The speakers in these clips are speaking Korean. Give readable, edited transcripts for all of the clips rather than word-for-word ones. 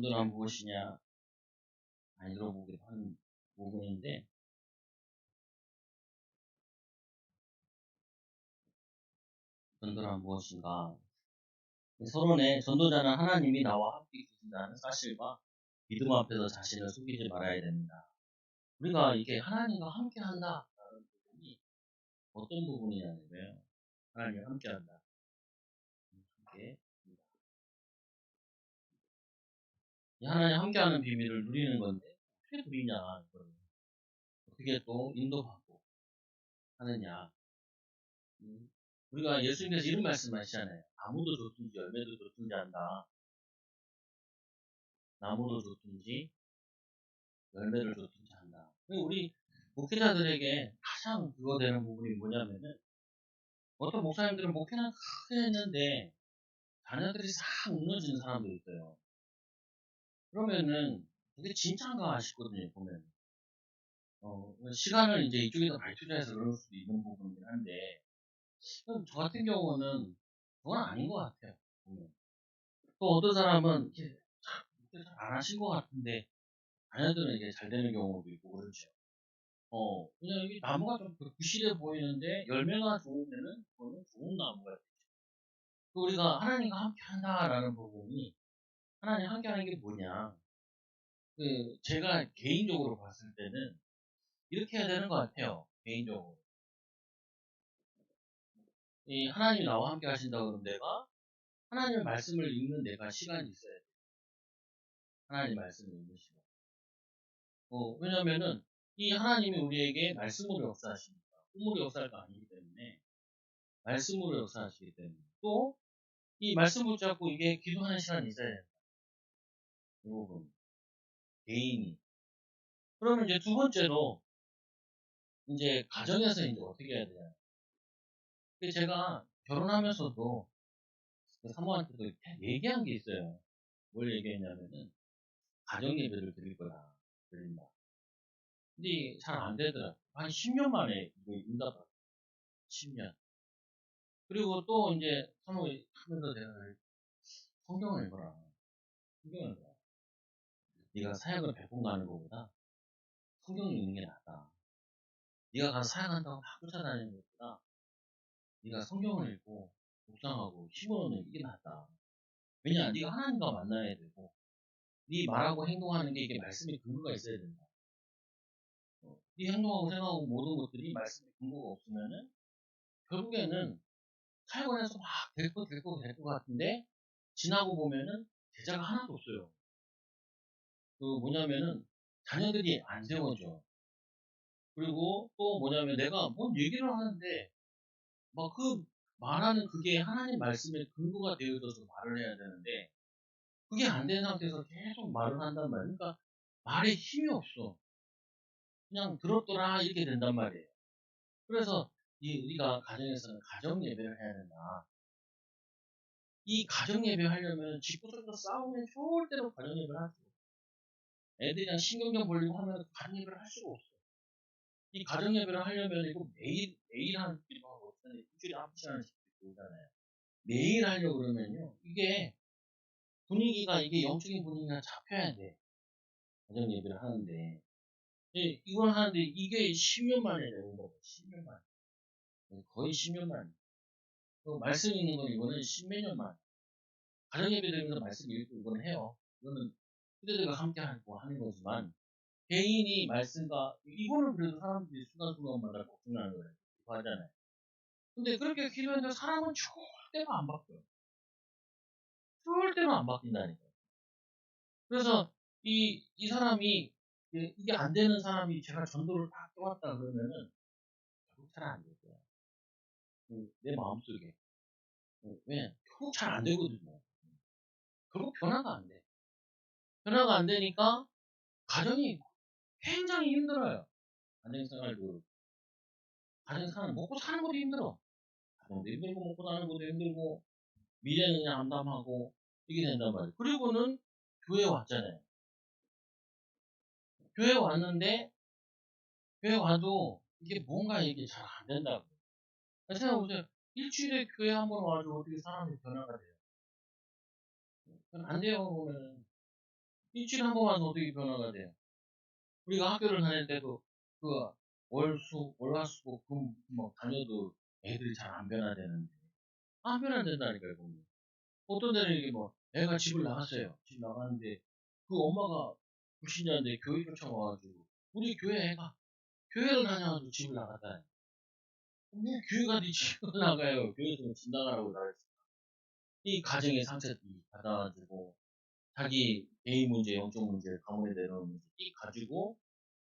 전도란 무엇이냐 많이 들어보기도 하는 부분인데, 전도란 무엇인가? 서론에 전도자는 하나님이 나와 함께 계신다는 사실과 믿음 앞에서 자신을 속이지 말아야 됩니다. 우리가 이게 하나님과 함께 한다라는 부분이 어떤 부분이냐면요. 하나님과 함께 한다. 함께. 이 하나님 함께하는 비밀을 누리는 건데, 어떻게 누리냐, 이거를. 어떻게 또 인도받고 하느냐. 우리가 예수님께서 이런 말씀 하시잖아요. 나무도 좋든지 열매도 좋든지 한다. 나무도 좋든지 열매를 좋든지 한다. 우리 목회자들에게 가장 그거 되는 부분이 뭐냐면은, 어떤 목사님들은 목회는 크게 했는데 자녀들이 싹 무너지는 사람도 있어요. 그러면은 그게 진짜인가 싶거든요, 보면. 시간을 이제 이쪽에다 많이 투자해서 그럴 수도 있는 부분이긴 한데, 저 같은 경우는 그건 아닌 것 같아요, 보면. 또 어떤 사람은 이렇게 잘 안 하신 것 같은데 자녀들은 이게 잘 되는 경우도 있고 그렇죠. 그냥 이게 나무가 좀 부실해 보이는데 열매가 좋으면은 그거는 좋은 나무가 되죠. 또 우리가 하나님과 함께 한다라는 부분이, 하나님 함께 하는 게 뭐냐. 제가 개인적으로 봤을 때는 이렇게 해야 되는 것 같아요. 개인적으로. 이 하나님이 나와 함께 하신다 그러면 내가 하나님의 말씀을 읽는 내가 시간이 있어야 돼. 하나님 말씀을 읽는 시간. 왜냐면은 이 하나님이 우리에게 말씀으로 역사하십니다. 꿈으로 역사할 거 아니기 때문에 말씀으로 역사하시기 때문에, 또 이 말씀 붙잡고 이게 기도하는 시간이 있어야 된다. 이 부분. 개인이. 그러면 이제 두 번째로 이제 가정에서 이제 어떻게 해야 되냐. 제가 결혼하면서도 그 사모한테도 얘기한 게 있어요. 뭘 얘기했냐면은 가정 예배를 드릴 거다. 드린다. 근데 잘 안 되더라. 한 10년 만에 이거 응답받았어요. 10년. 그리고 또 이제 사모하면서 내가 성경을 읽어라. 성경을 읽어라. 네가 사역을 100번 가는 것보다 성경 읽는 게 낫다. 네가 가서 사역한다고 막 쫓아다니는 것보다 네가 성경을 읽고 묵상하고 힘을 얻는 이게 낫다. 왜냐, 네가 하나님과 만나야 되고 네 말하고 행동하는 게 이게 말씀에 근거가 있어야 된다. 네 행동하고 생각하고 모든 것들이 말씀에 근거가 없으면은 결국에는 사역을 해서 막 될 것 같은데 지나고 보면은 제자가 하나도 없어요. 뭐냐면은 자녀들이 안 세워져. 그리고 또 뭐냐면 내가 뭔 얘기를 하는데 막 말하는 그게 하나님 말씀에 근거가 되어져서 말을 해야 되는데 그게 안 된 상태에서 계속 말을 한단 말이에요. 그러니까 말에 힘이 없어. 그냥 들었더라 이렇게 된단 말이에요. 그래서 우리가 가정에서는 가정 예배를 해야 된다. 이 가정 예배 하려면 집구석에서 싸우면 절대로 가정 예배를 할 수가 없어. 애들이랑 신경전 벌리고 하면 가정 예배를 할 수가 없어. 이 가정 예배를 하려면 이거 매일 하는 기도 하고 일주일에 한 번씩 하는 기도잖아요. 매일 하려고 그러면요. 이게 분위기가 이게 영적인 분위기가 잡혀야 돼. 가정 예배를 하는데. 이걸 하는데 이게 10년 만에 되는 거고, 10년 만에. 거의 10년 만에. 말씀 읽는 건 이거는 10몇 년 만에. 가정 예배 드리면서 말씀 읽고 이거는 해요. 이거는 후대들과 함께 하고 하는 거지만, 개인이 말씀과, 이거는 그래도 사람들이 순간순간마다 걱정하는 거예요. 하잖아요. 근데 그렇게 기도했는데 사람은 절대로 안 바뀌어요. 절대로 안 바뀐다니까요. 그래서 이 사람이 이게 안 되는 사람이 제가 전도를 딱 떠왔다 그러면은 결국 잘 안 될 거야. 내 마음속에. 왜? 결국 잘 안 되거든요. 결국 변화가 안 돼. 변화가 안 되니까 가정이 굉장히 힘들어요. 가정생활도. 가정생활 먹고 사는 것도 힘들어. 가정도 힘들고 먹고 사는 것도 힘들고 미래는 그냥 암담하고 이게 된단 말이에요. 그리고는 교회 왔잖아요. 교회 왔는데 교회 와도 이게 뭔가 이게 잘 안 된다고. 생각해보세요. 일주일에 교회 한 번 와가지고 어떻게 사람이 변화가 돼요? 안 돼요, 보면은. 일주일에 한 번만 어떻게 변화가 돼요? 우리가 학교를 다닐 때도 그 월화수목 다녀도 애들이 잘 안 변화되는데 안 변화된다니까요. 보면. 어떤 데는 이게 뭐 애가 집을 나갔어요. 집 나갔는데 그 엄마가 불신자인데 교회 쫓아와가지고 우리 교회 애가 교회를 다녀가지고 집을 나갔다. 뭐 교회가 네 집을 나가요. 교회에서 집 나가라고 나랬어. 이 가정의 상처를 받아가지고 자기 개인 문제, 영적 문제를 가문에 내려오면서 이 가지고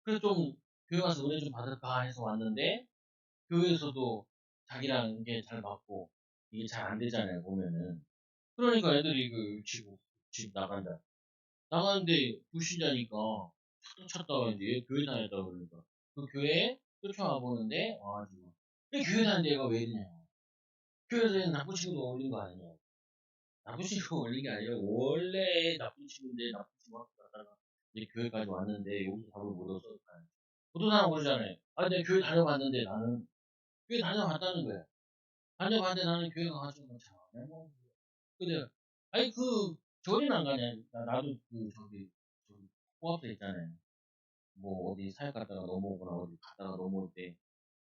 그래서 좀 교회 가서 은혜 좀 받을까 해서 왔는데 교회에서도 자기랑 이게 잘 맞고 이게 잘 안 되잖아요 보면은 그러니까 애들이 그 집 나간다 나가는데 불신자니까 찾다가 이제 얘 교회 다녔다 그러니까 그 교회에 쫓아와 보는데 와가지고 왜 교회 다니는 애가 왜 이러냐 교회에서 나쁜 친구도 어울린 거 아니냐 나쁜 친구가 어울린 게 아니라 원래 나쁜 친구인데 나쁜 친구 학교 가다가 이제 교회까지 왔는데 여기서 답을 못 얻어서 보도사람 그러잖아요 아 내가 교회 다녀봤는데 나는 교회 다녀봤다는 거야 다녀봤는데 나는 교회 가가지고 뭐 잘안 해. 근데 아니 그 절이는 안 가냐 나도 그 저기 코앞에 있잖아요 뭐 어디 사역 갔다가 넘어오거나 어디 갔다가 넘어올 때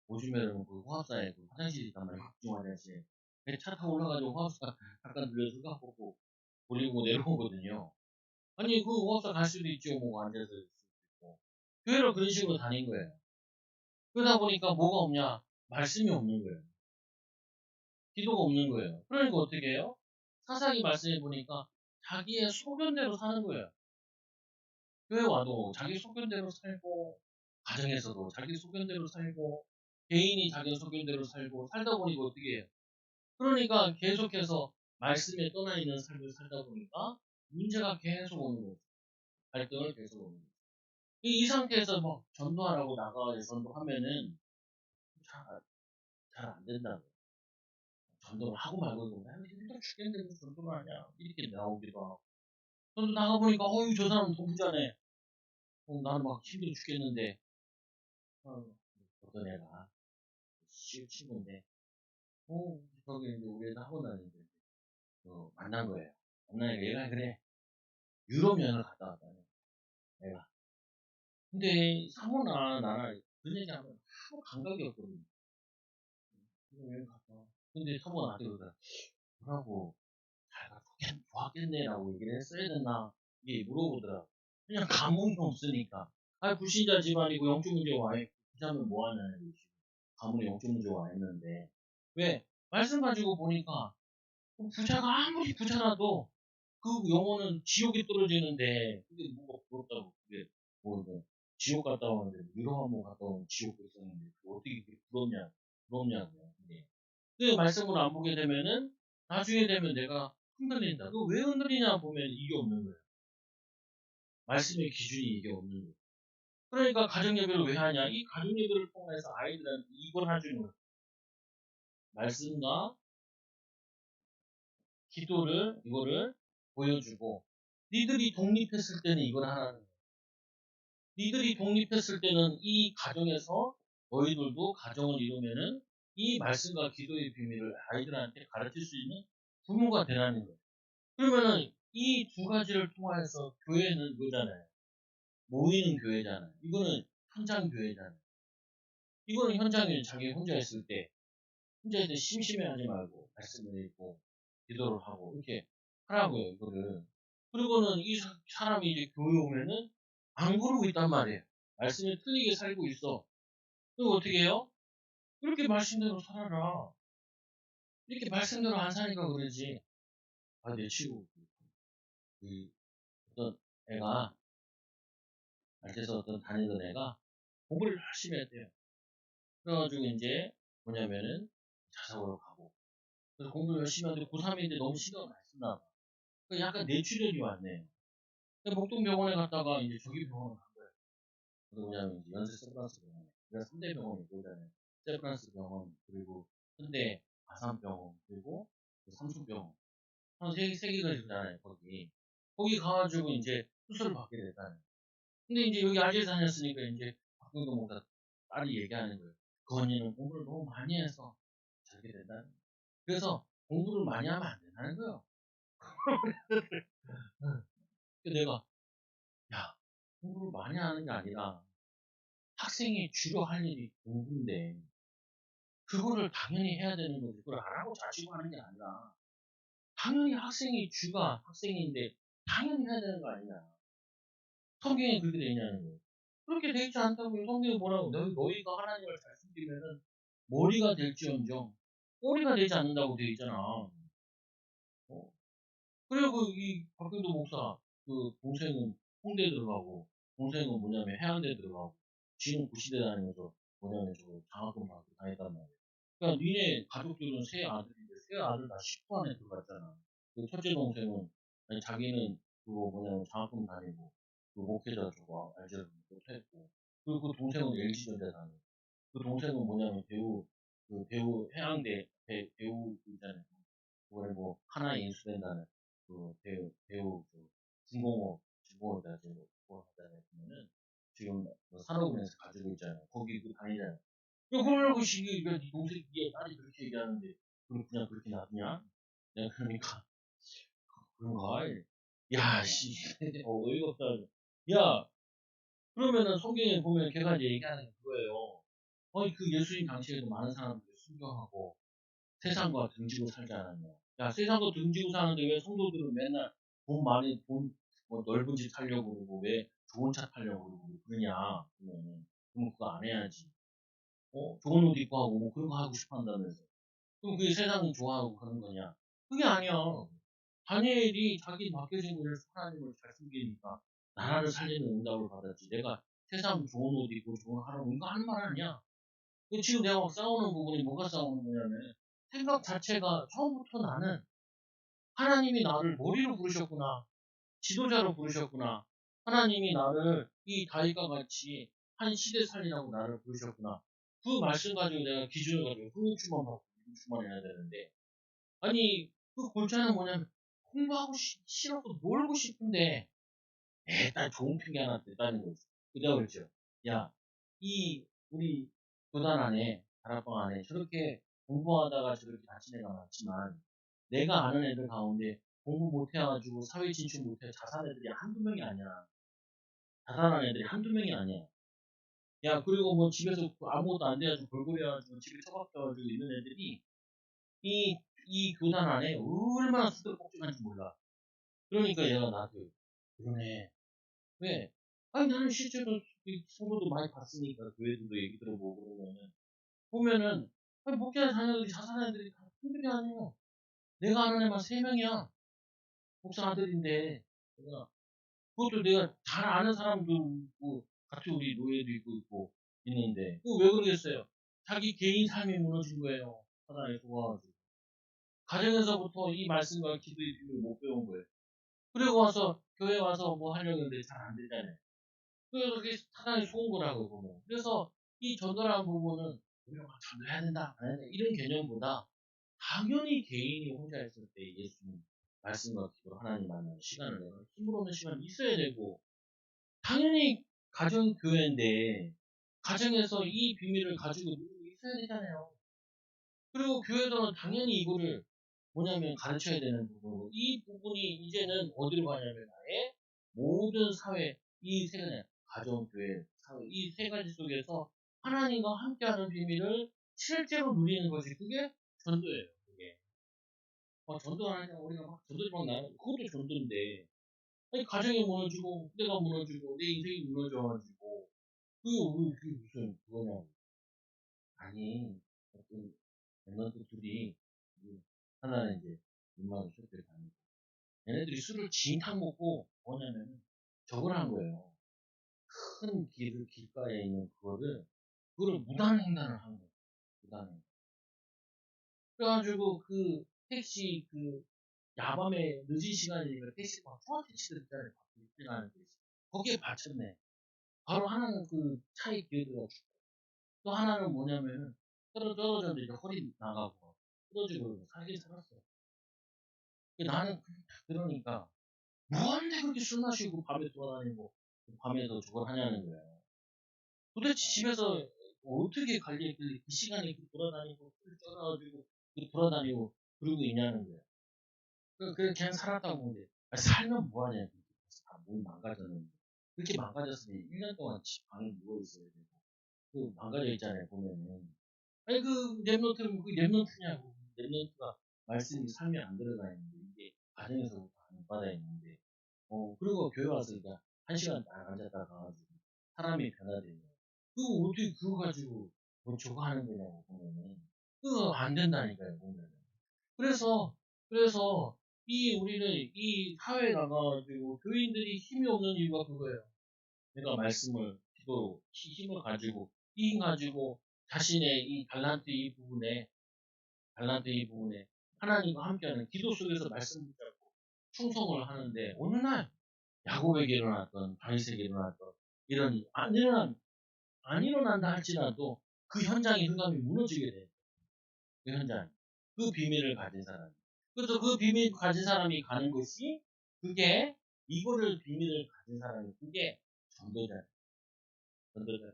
요즘에는 그 호합사에 그 화장실이 있단 말이에요 각종 화장실 차 타고 올라가지고 호합사 잠깐 들려서 가 보고 돌리고 내려오거든요 아니 그 호합사 갈 수도 있죠 뭐 앉아서 있을 수도 있고 교회를 그런 식으로 다닌 거예요 그러다 보니까 뭐가 없냐 말씀이 없는 거예요 기도가 없는 거예요 그러니까 어떻게 해요 사사기 말씀해 보니까 자기의 소견대로 사는 거예요 교회 와도 자기 소견대로 살고 가정에서도 자기 소견대로 살고 개인이 자기 소견대로 살고 살다 보니까 어떻게 해요? 그러니까 계속해서 말씀에 떠나 있는 삶을 살다 보니까 문제가 계속 오는 거죠. 갈등을 계속 오는 거죠. 이 상태에서 뭐 전도하라고 나가서 전도하면은 잘 안 된다고. 전도를 하고 말고 이거 힘들어 죽겠는데 무슨 전도를 하냐 이렇게 나오기도 하고. 전도 나가보니까 어유 저 사람 더 부자네. 나는 막 힘들어 죽겠는데 어떤 애가 친구인데 저기 이제 우리 애가 학원 다니는데 만난 거예요. 만나니까 얘가 그래 유럽 여행을 갔다 왔다네. 애가. 근데 사모나 나나 그런 얘기하면 아무 감각이 없거든요. 유럽 여행 갔다. 근데 사모가 나한테 그러더라. 뭐라고 잘 좋았겠네라고 얘기를 했어야 됐나 이게 물어보더라. 그냥 감흥이 없으니까. 아 불신자 집안이고 영적 문제 와 있고 부자면 뭐하냐 이거 가문에 영적 문제 와 있는데 왜 말씀 가지고 보니까 부자가 아무리 부자라도 그 영혼은 지옥에 떨어지는데 그게 뭐가 부럽다고 그게 뭐 지옥 갔다 오는데 유럽 한번 갔다 오면 지옥 있었는데 어떻게 그게 부럽냐고요. 네. 그 말씀을 안 보게 되면은 나중에 되면 내가 흔들린다. 그 왜 흔들리냐 보면 이게 없는 거예요. 말씀의 기준이 이게 없는 거예요. 그러니까 가정예배를 왜 하냐? 이 가정예배를 통해서 아이들한테 이걸 해주는 거예요. 말씀과 기도를 이거를 보여주고 니들이 독립했을 때는 이걸 하라는 거예요. 니들이 독립했을 때는 이 가정에서 너희들도 가정을 이루면은 이 말씀과 기도의 비밀을 아이들한테 가르칠 수 있는 부모가 되라는 거예요. 그러면은 이 두 가지를 통해서 교회는 이거잖아요. 모이는 교회잖아요. 이거는 현장 교회잖아요. 이거는 현장에 자기 혼자 있을 때 혼자 있을 때 심심해하지 말고 말씀을 읽고 기도를 하고 이렇게 하라고요. 이거를. 그리고는 이 사람이 이제 교회 오면은 안 그러고 있단 말이에요. 말씀에 틀리게 살고 있어. 그럼 어떻게 해요? 그렇게 말씀대로 살아라. 이렇게 말씀대로 안 사니까 그러지. 아, 내 친구, 그, 어떤 애가, 알테서 어떤 다니던 애가 공부를 열심히 했대요. 그래가지고 이제 뭐냐면은 자사고로 가고. 그래서 공부를 열심히 하는데 고3인데 너무 신경을 많이 쓰나 봐. 그러니까 약간 뇌출혈이 왔네. 목동병원에 갔다가 이제 조기 병원을 간 거예요. 그 뭐냐면 이제 연세 세브란스 병원. 우리가 3대 병원이 있잖아요. 세브란스 병원, 그리고 현대 아산병원, 그리고 삼성병원. 한 세 개가 있잖아요, 거기. 거기 가가지고 이제 수술을 받게 됐다는. 근데 이제 여기 아재 다녔으니까 이제 박근도 목사 딸이 얘기하는 거예요. 그 언니는 공부를 너무 많이 해서 저렇게 된다는 거예요. 그래서 공부를 많이 하면 안 된다는 거예요. 응. 그 내가 야, 공부를 많이 하는 게 아니라 학생이 주로 할 일이 공부인데 그거를 당연히 해야 되는 거지. 그걸 안 하고 자시고 하는 게 아니라 당연히 학생이 주가 학생인데 당연히 해야 되는 거 아니냐. 성경에 그렇게 돼 있냐는 거예요. 그렇게 돼 있지 않다고요. 성경에 뭐라고 너희가 하나님을 잘 숨기면은 머리가 될지언정 꼬리가 되지 않는다고 돼 있잖아. 어? 그리고 이 박근도 목사 그 동생은 홍대 들어가고 동생은 뭐냐면 해양대 들어가고 지는 구시대 다니면서 뭐냐면 저 장학금 받고 다녔단 말이야. 그러니까 니네 가족들은 세 아들인데 세 아들 다 10호 안에 들어갔잖아. 그 첫째 동생은 아니 자기는 그거 뭐냐면 장학금 다니고 그 목회자 저거 알죠? 못했고 그리고 그 동생은 LG전자 다니고 그 동생은 뭐냐면 배우 그 배우 해양대 배우 있잖아요. 그거를 뭐 하나의 인수된다는 그 배우 그 중공업에다 지금 뭐 하잖아요. 보면은 지금 뭐 산업은행에서 가지고 있잖아요. 거기 그 다니잖아요. 그걸 그 시기 네 동생 이게 딸이 그렇게 얘기하는데 그걸 그냥 그렇게 놔두냐? 내가 그러니까 그런가? 야, 씨, 어이가 없다. 야, 그러면은 성경에 보면 걔가 이제 얘기하는 게 그거예요. 아니 그 예수님 당시에도 많은 사람들이 순교하고 세상과 등지고 살지 않았냐. 야, 세상과 등지고 사는데 왜 성도들은 맨날 돈 많이, 뭐 넓은 집 타려고 그러고, 왜 좋은 차 타려고 그러고, 그러냐. 그러면 그거 안 해야지. 좋은 옷 입고 하고, 뭐 그런 거 하고 싶어 한다면서. 그럼 그게 세상이 좋아하고 그런 거냐. 그게 아니야. 다니엘이 자기 맡겨진 것을 하나님을 잘 숨기니까 나라를 살리는 응답을 받았지. 내가 세상 좋은 옷 입고 좋은 하라고 이거 하는 말 아니야. 지금 내가 막 싸우는 부분이 뭐가 싸우는 거냐면 생각 자체가 처음부터 나는 하나님이 나를 머리로 부르셨구나. 지도자로 부르셨구나. 하나님이 나를 이 다윗과 같이 한 시대 살리라고 나를 부르셨구나. 그 말씀 가지고 내가 기준을 가지고 흥주만 받고 흥주만 해야 되는데 아니 그 골자는 뭐냐면 공부하고 싫어서 놀고 싶은데 일단 좋은 핑계 하나 댔다는 거지. 그다 그랬죠. 야, 이 우리 교단 안에 다락방 안에 저렇게 공부하다가 저렇게 다친 애가 많지만 내가 아는 애들 가운데 공부 못해가지고 사회 진출 못해 자산 애들이 한두 명이 아니야. 자살한 애들이 한두 명이 아니야. 야, 그리고 뭐 집에서 아무것도 안 돼가지고 골골해가지고 집에 처박혀가지고 있는 애들이 이 교단 안에 얼마나 수도꼭지한지 몰라. 그러니까 얘가 나한테 그러네. 왜? 아니 나는 실제로 이 성도도 많이 봤으니까 교회들도 얘기 들어보고 그러면은 보면은 아니 목회자 자녀들이 자살한 애들이 다 한둘이 아니에요. 내가 아는 애만 세 명이야. 목사 아들인데 내가 그것도 내가 잘 아는 사람도 있고 같이 우리 노예도 있고 있는데 그 왜 그러겠어요? 자기 개인 삶이 무너진 거예요. 하나에 속아가지고 가정에서부터 이 말씀과 기도의 비밀을 못 배운 거예요. 그리고 와서 교회 와서 뭐 하려고 했는데 잘 안 되잖아요. 그래서 그게 사단이 속은 거라고 보면. 그래서 이 전도라는 부분은 우리가 막 전도해야 된다, 안 해야 된다, 이런 개념보다 당연히 개인이 혼자 있을 때 예수님 말씀과 기도 하나님 만나는 시간을 내가 힘으로 오는 시간이 있어야 되고 당연히 가정교회인데 가정에서 이 비밀을 가지고 누리고 있어야 되잖아요. 그리고 교회들은 당연히 이거를 뭐냐면 가르쳐야 되는 부분이고 이 부분이 이제는 어디로 가냐면 아예 모든 사회 이 세 가지 가정, 교회, 사회 이 세 가지 속에서 하나님과 함께하는 비밀을 실제로 누리는 것이 그게 전도예요. 그게 전도 하냐 우리가 막 전도 막 나는 그것도 전도인데 아니 가정이 무너지고 내가 무너지고 내 인생이 무너져가지고 그게 무슨 그거냐 아니 어떤 멤버들 둘이 하나는 이제 민망한 쇼트를 다니고 얘네들이 술을 진탕 먹고 뭐냐면 저걸 한 거예요. 큰 길가에 있는 그거를 무단횡단을 한 거예요. 무단횡단. 그래가지고 그 택시 야밤에 늦은 시간이니까 택시가 막 소화택시들 있잖아요. 일어나는 택시. 거기에 받쳤네. 바로 하나는 그 차에 기어들어가 죽고 또 하나는 뭐냐면은 떨어졌는데 이제 허리 나가고 떨어지고 살긴 살았어. 나는 그게 다 들으니까 뭔데 그렇게 술 마시고 밤에 돌아다니고 밤에도 저걸 하냐는 거야. 도대체 집에서 어떻게 관리했길래 그 시간에 돌아다니고 술 쪄가지고 돌아다니고 그러고 있냐는 거야. 그냥 살았다고 보는데 살면 뭐하냐. 몸 망가졌는데. 그렇게 망가졌으니 1년 동안 집 방에 누워있어야 되고, 그 망가져 있잖아요, 보면은. 아니, 그 랩노트는 그 랩노트냐고. 랩노트가 말씀이 삶에 안 들어가 있는데, 이게 가정에서부터 안 받아 있는데, 그리고 교회 와서 이제 1시간 딱 앉았다 가가지고, 사람이 변화되는 거예요. 그거 어떻게 그거 가지고 뭐 저거 하는 거냐고, 보면은. 그거 안 된다니까요, 보면은. 그래서, 그래서, 우리는 이 사회에 나가가지고, 교인들이 힘이 없는 이유가 그거예요. 내가 말씀을, 기도, 힘을 가지고, 이 힘 가지고, 자신의 이 달란트 이 부분에, 하나님과 함께하는 기도 속에서 말씀 붙잡고, 충성을 하는데, 어느 날, 야곱에게 일어났던, 다윗에게 일어났던, 이런, 안 일어난다 할지라도, 그 현장의 흑암이 무너지게 돼. 그 현장. 그 비밀을 가진 사람. 그래서 그 비밀 가진 사람이 가는 곳이, 그게, 이거를 비밀을 가진 사람이, 그게 전도자. 전도자.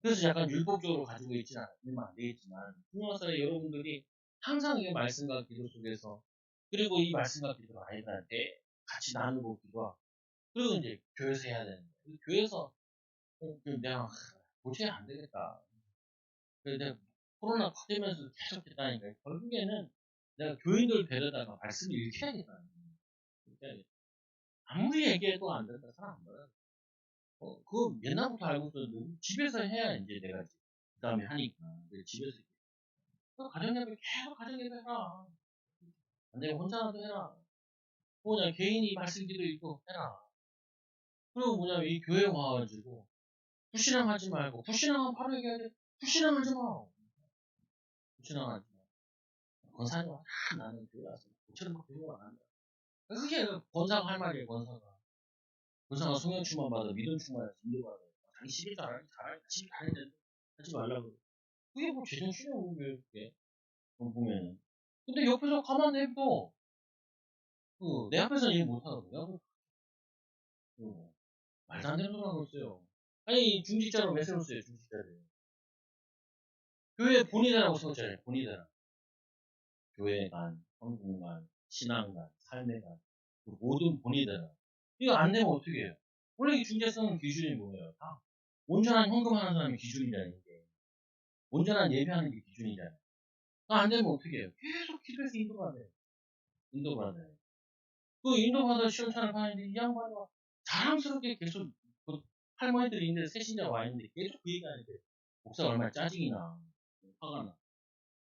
그래서 약간 율법적으로 가지고 있면 안 되겠지만, 중요한 여러분들이 항상 이 말씀과 기도 속에서, 그리고 이 말씀과 기도를 아이들한테 같이 나누고 기도하고, 그리고 이제 교회에서 해야 되는 거예요. 교회에서, 내가 도저히 안 되겠다. 그래서 내가 코로나 퍼지면서 계속 했다니까. 결국에는 내가 교인들 데려다가 말씀을 읽혀야겠다. 아무리 얘기해도 안 된다. 사람 안 받아. 그거 옛날부터 알고 있었는데, 집에서 해야 이제 내가 그 다음에 하니까. 집에서. 가정예배 계속 가정예배 해라. 안 되면 혼자라도 해라. 뭐냐, 개인이 말씀기도 읽고 해라. 그리고 뭐냐면 이 교회 와가지고, 불신앙하지 말고, 불신앙은 바로 얘기해야 돼. 불신앙하지 마. 불신앙하지 마. 권사님 와. 나는 교회 와서 고쳐는 막 교회 안 한다. 그게 권사가 할 말이에요, 권사가. 권사가 성령 충만 받아, 믿음 충만해서 인도받아. 자기 시길 잘하니까 집이 다니는데 하지 말라고. 그게 뭐 제정신이야, 그게. 보면은. 근데 옆에서 가만 냅둬. 내 앞에서는 일 못하거든요. 말도 안 되는 소리 하고 있어요. 아니, 중직자로 왜 세웠어요, 중직자를. 교회 본이다라고 세웠잖아요, 본이다. 교회관, 헌금관, 신앙관, 삶의관, 그 모든 본이다. 이거 안 되면 어떻게 해요? 원래 이 중재성 기준이 뭐예요? 다. 온전한 헌금하는 사람이 기준이잖아요, 이게. 온전한 예배하는 게 기준이잖아요. 안 되면 어떻게 해요? 계속 기도해서 인도받아요. 인도받아요. 그 인도받아 시원찮을 하는데 이 양반이 자랑스럽게 계속 그 할머니들이 있는데 세신자 와 있는데 계속 그 얘기하는데 목사가 얼마나 짜증이 나. 화가 나.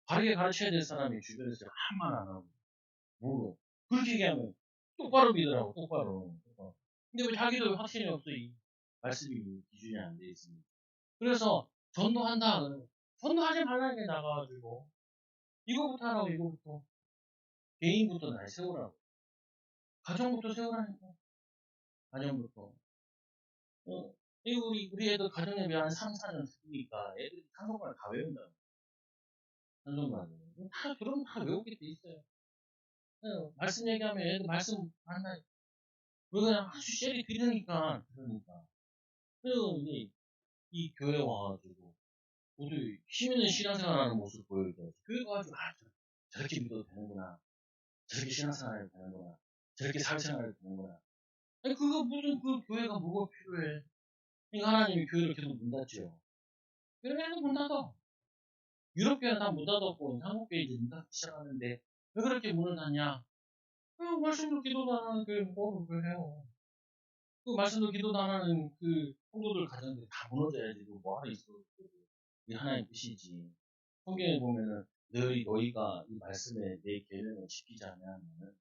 바르게 가르쳐야 될 사람이 주변에서 한 말 안 하고 뭐로 그렇게 얘기하면 똑바로 믿으라고 똑바로. 근데 왜 자기도 확신이 없어 이 말씀이 기준이 안 돼 있으니. 그래서 전도한다. 전도하지 말라는 게 나가가지고 이거부터 하라고 이거부터 개인부터 날 세우라고 가정부터 세우라니까 가정부터. 우리 애들 가정에 비한 3, 4년 죽으니까 애들이 찬송가를 다 외운다고. 찬송가를. 그럼 다 외우게 돼 있어요. 말씀 얘기하면 애들 말씀 만나, 왜 그냥 아주 쉐리 들으니까, 그러니까. 그리고 이 교회 와가지고, 우리 힘 있는 신앙생활 하는 모습 보여줘야지. 교회 가가지고, 저렇게 믿어도 되는구나. 저렇게 신앙생활 해도 되는구나. 저렇게 사회생활 해도 되는구나. 아니, 그거 무슨 그 교회가 뭐가 필요해. 그러니까 하나님이 교회를 계속 문 닫지요. 교회는 문 닫아. 유럽교회는 다 문 닫았고, 한국교회 이제 문 닫기 시작하는데, 왜 그렇게 문을 닫냐? 말씀도 기도도 안 하는 교회 뭐를 왜 해요? 그 말씀도 기도도 안 하는 그 성도들 가정들이 다 무너져야지. 뭐 하나 있어. 이게 하나의 뜻이지. 성경에 보면은 너희가 이 말씀에 내 계명을 지키지 않으면은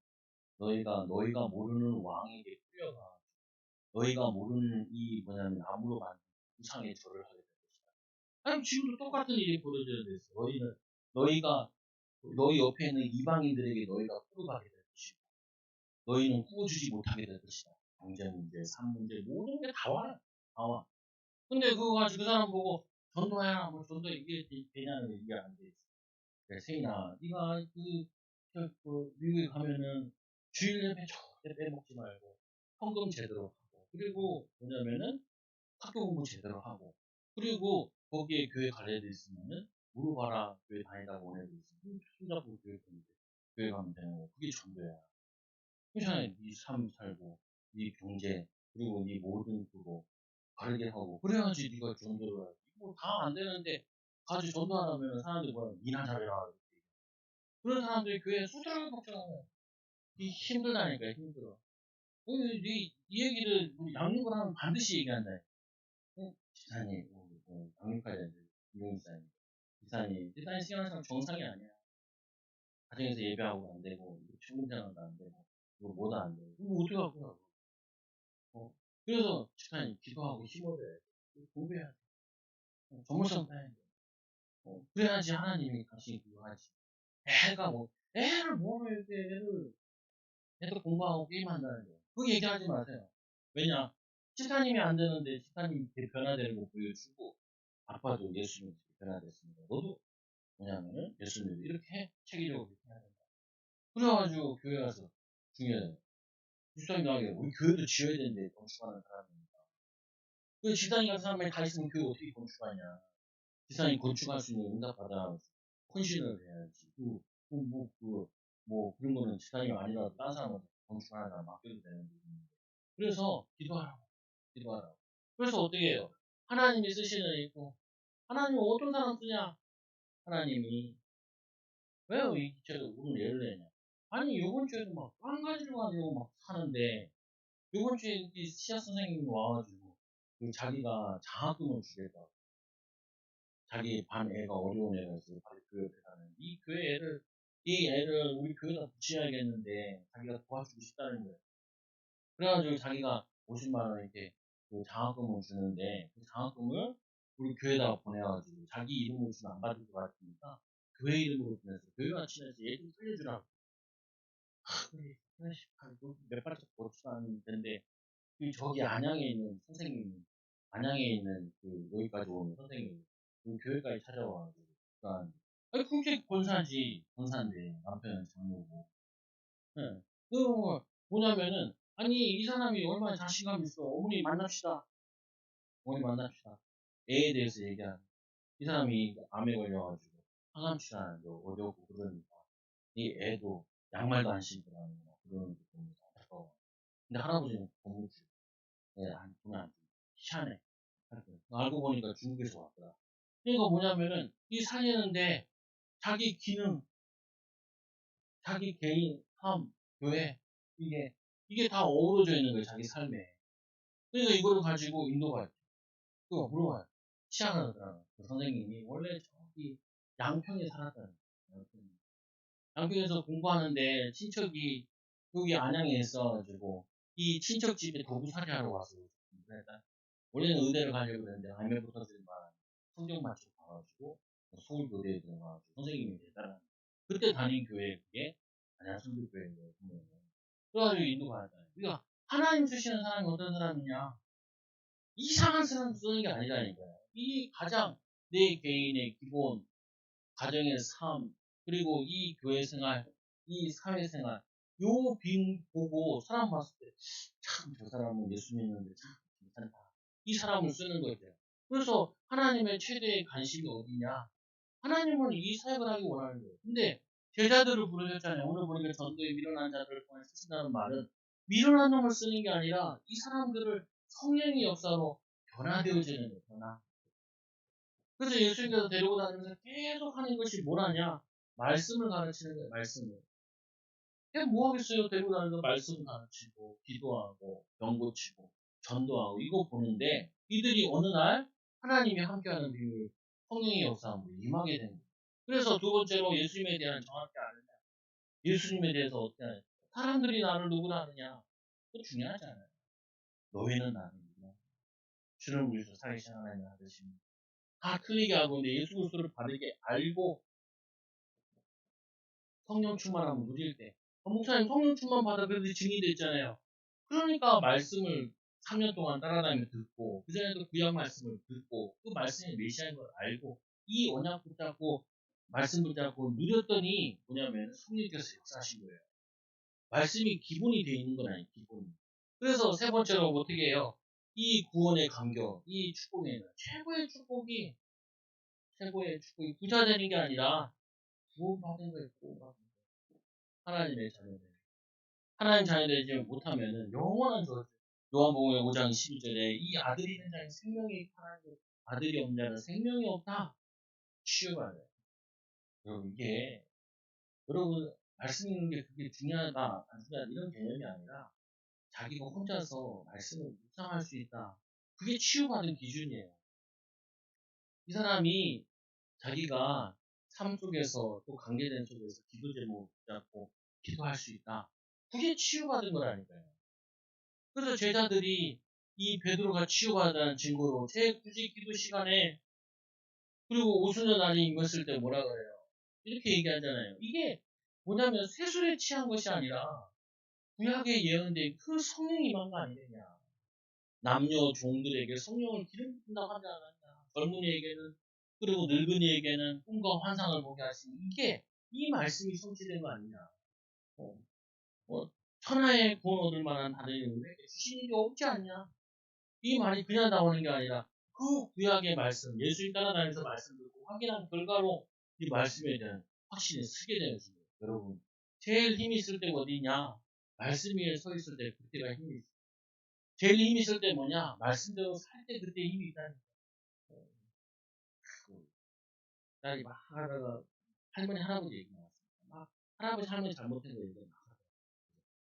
너희가 모르는 왕에게 끌려가 너희가 모르는 이 뭐냐면 나무로 만든 우상의 절을 하게 될 것이다. 아니 지금도 똑같은 일이 벌어져야 됐어. 너희가 너희 옆에 있는 이방인들에게 너희가 꾸려가게 될 것이고 너희는 꾸어주지 못하게 될 것이다. 경제 문제, 삶 문제 모든 게 다 와. 다 와. 근데 그거 가지고 그 사람 보고 전도해라 뭐 전도 이게 되냐는 이게 안 돼 있어. 그래, 세인아, 네가 미국에 가면은 주일 예배 절대 빼먹지 말고 헌금 제대로 하고 그리고 뭐냐면은 학교 공부 제대로 하고 그리고 거기에 교회 갈 애들 있으면은 물어봐라 교회 다니다고 온 애들 있으면 손잡고 교회 가면 되는 거 그게 전도야. 그렇잖아요. 네 삶 살고 네 경제 그리고 네 모든 그거 바르게 하고 그래야지 네가 전도를 하지. 뭐 다 안 되는데 가지 전도하려면 사람들이 뭐야 니나 잘해라 이렇게. 그런 사람들이 교회에 수두룩 걱정하면 이 힘들다니까 힘들어. 네 얘기를 양육을 하면 반드시 얘기한다. 지사님, 양육하자 이용기사님. 기사님 생활상 정상이 아니야. 가정에서 예배하고 안 되고 청문장도 안 되고 뭐도 안 되고 이거 어떻게 하고 그래서 지사님 기도하고 힘을 공부해야 돼. 전문성 따야 돼. 그래야지 하나님이 당신이 기도하지. 애가 뭐 애를 뭐로 이렇게 애들 공부하고 게임한다는 거예요. 그거 얘기하지 마세요. 왜냐? 치사님이 안 되는데 치사님이 변화되는 거 보여주고 아빠도 예수님이 변화됐습니다. 너도 뭐냐면은 예수님도 이렇게 체계적으로 이렇게 해야 된다. 그래가지고 교회 가서 중요해요. 집사님하게 우리 교회도 지어야 되는데 건축하는 사람이니까. 그 집사님 같은 사람이 다 있으면 교회 어떻게 건축하냐. 집사님 건축할 수 있는 응답받아 헌신을 해야지. 뭐 그런 거는 집사님이 아니라도 딴 사람한테 건축하는 사람 맡겨도 되는 부분인데. 그래서 기도하라고. 기도하라고. 그래서 어떻게 해요? 하나님이 쓰시는 일고 하나님이 어떤 사람 쓰냐? 하나님이 왜요 이 기체를 오늘 예를 내냐? 아니 요번 주에도 막 한 가지로 가지고 막 사는데 요번 주에 이 씨앗 선생님이 와가지고 그 자기가 장학금을 주겠다. 자기 반 애가 어려운 애가 있어서 빨리 교회 가는 이 교회 애를 이 애를 우리 교회에다 붙여야겠는데 자기가 도와주고 싶다는 거예요. 그래가지고 자기가 50만 원 이렇게 그 장학금을 주는데 그 장학금을 우리 교회에다가 보내가지고 자기 이름으로 주면 안 받을 것 같으니까 교회 이름으로 보내서 교회가 친해서 얘 좀 살려주라고. 그래, 몇 발짝 걷지도 않는데 그 저기 안양에 있는 선생님, 안양에 있는 그 여기까지 오는 선생님, 그 교회까지 찾아와가지고, 그러니까 아니 그게 권사인데 남편은 장로고, 예. 그 뭐냐면은 아니 이 사람이 얼마나 자신감 있어, 어머니 만납시다, 어머니 만납시다. 애에 대해서 얘기하는 이 사람이 암에 걸려가지고 항암치료하는데 어려고 그러니까 이 애도 양말도 안 신고라는 거 그러는 게 너무 안타까워. 근데 할아버지는 건물주. 예, 돈을 안 주고. 희한해. 알고 보니까 중국에서 왔더라. 그러니까 뭐냐면은, 이 살리는데, 자기 기능, 자기 개인, 삶, 교회, 이게, 이게 다 어우러져 있는 거예요, 자기 삶에. 그러니까 이거를 가지고 인도가, 그거 물어봐요. 시작을 하더라고요. 그 선생님이 원래 저기 양평에 살았다는 거예요. 양평에서 공부하는데, 친척이 여기 안양에 있어가지고, 이 친척 집에 도구살이 하러 왔어요. 그러니까 원래는 의대를 가려고 그랬는데 IMF 터지는 바람에 성적 맞추고 가가지고 서울교대에 들어가가지고 선생님이 대단한 그때 다닌 교회 그게 안양 선교교회인 거예요. 그래가지고 인도 가잖아요. 그러니까 하나님 쓰시는 사람이 어떤 사람이냐? 이상한 사람 쓰는 게 아니라니까요. 이 가장 내 개인의 기본 가정의 삶 그리고 이 교회 생활, 이 사회 생활 요 빈 보고 사람 봤을 때 참 저 사람은 예수 믿는데 참 괜찮다. 이 사람을 쓰는 거죠. 그래서 하나님의 최대의 관심이 어디냐? 하나님은 이 사역을 하기 원하는 거예요. 근데 제자들을 부르셨잖아요. 오늘 보니까 전도에 미련한 자들을 통해 쓰신다는 말은 미련한 놈을 쓰는 게 아니라 이 사람들을 성령의 역사로 변화되어지는 거예요. 변화. 그래서 예수님께서 데리고 다니면서 계속 하는 것이 뭐라냐? 말씀을 가르치는 거예요. 말씀을. 그냥 뭐 하겠어요? 데리고 다니면서 말씀 가르치고 기도하고 병 고치고 전도하고 이거 보는데 이들이 어느 날 하나님이 함께하는 비밀 성령의 역사함으로 임하게 되는 거예요. 그래서 두 번째로 예수님에 대한 정확히 아느냐? 예수님에 대해서 어떻게 하냐? 사람들이 나를 누구라 하느냐? 그거 중요하지 않아요. 너희는 나를 누구라? 주는 그리스도 살리신 하나님의 아들십니다. 다 틀리게 하고 있는데 예수 그리스도를 바르게 알고 성령 충만함을 누릴 때 목사님 성령 충만 받아 그래도 증인이 됐잖아요. 그러니까 말씀을 3년 동안 따라다니며 듣고 그전에도 구약 말씀을 듣고 그 말씀이 메시아인 걸 알고 이 언약 붙잡고 말씀 붙잡고 누렸더니 뭐냐면 성령께서 역사하신 거예요. 말씀이 기본이 되어 있는 건 아니에요. 기본이. 그래서 세 번째로 어떻게 해요? 이 구원의 감격, 이 축복에는 최고의 축복이 부자 되는 게 아니라 구원받은 거예요. 구원받은 거. 하나님의 자녀들. 하나님 자녀 되지 못하면은 영원한 저주. 요한복음 5장 11절에 이 아들이 있는 자는 생명이 있다. 아들이 없는 자는 생명이 없다. 치유받아요. 여러분 이게 여러분 말씀 읽는 게 그게 중요하다 안 중요하다 이런 개념이 아니라 자기가 혼자서 말씀을 묵상할 수 있다. 그게 치유받은 기준이에요. 이 사람이 자기가 삶 속에서 또 관계된 속에서 기도 제목 잡고 기도할 수 있다. 그게 치유받은 거라니까요. 그래서 제자들이 이 베드로가 치유받은 증거로 제 굳이 기도 시간에 그리고 오순절 날이 임했을 때 뭐라 그래요? 이렇게 얘기하잖아요. 이게 뭐냐면 세술에 취한 것이 아니라 구약에 예언된 그 성령이 임한 거 아니겠냐. 남녀 종들에게 성령을 기름 붓는다고 하지 않았냐. 젊은이에게는 그리고 늙은이에게는 꿈과 환상을 보게 하시니 이게 이 말씀이 성취된 거 아니냐. 어, 천하의 구원 얻을 만한 다른 이름을 주시는 게 없지 않냐. 이 말이 그냥 나오는 게 아니라 그 구약의 말씀, 예수님 따라다니면서 말씀 듣고 확인한 결과로 이 말씀에 대한 확신이 서게 되는 거예요. 여러분, 제일 힘이 있을 때가 어디냐? 말씀 위에 서 있을 때 그때가 힘이 있어요. 제일 힘이 있을 때 뭐냐? 말씀대로 살 때 그때 힘이 있다니까. 딸이 막 하다가 할머니, 할아버지 얘기 나왔어요. 막 할아버지, 할머니 잘못한 거 얘기 막 하다가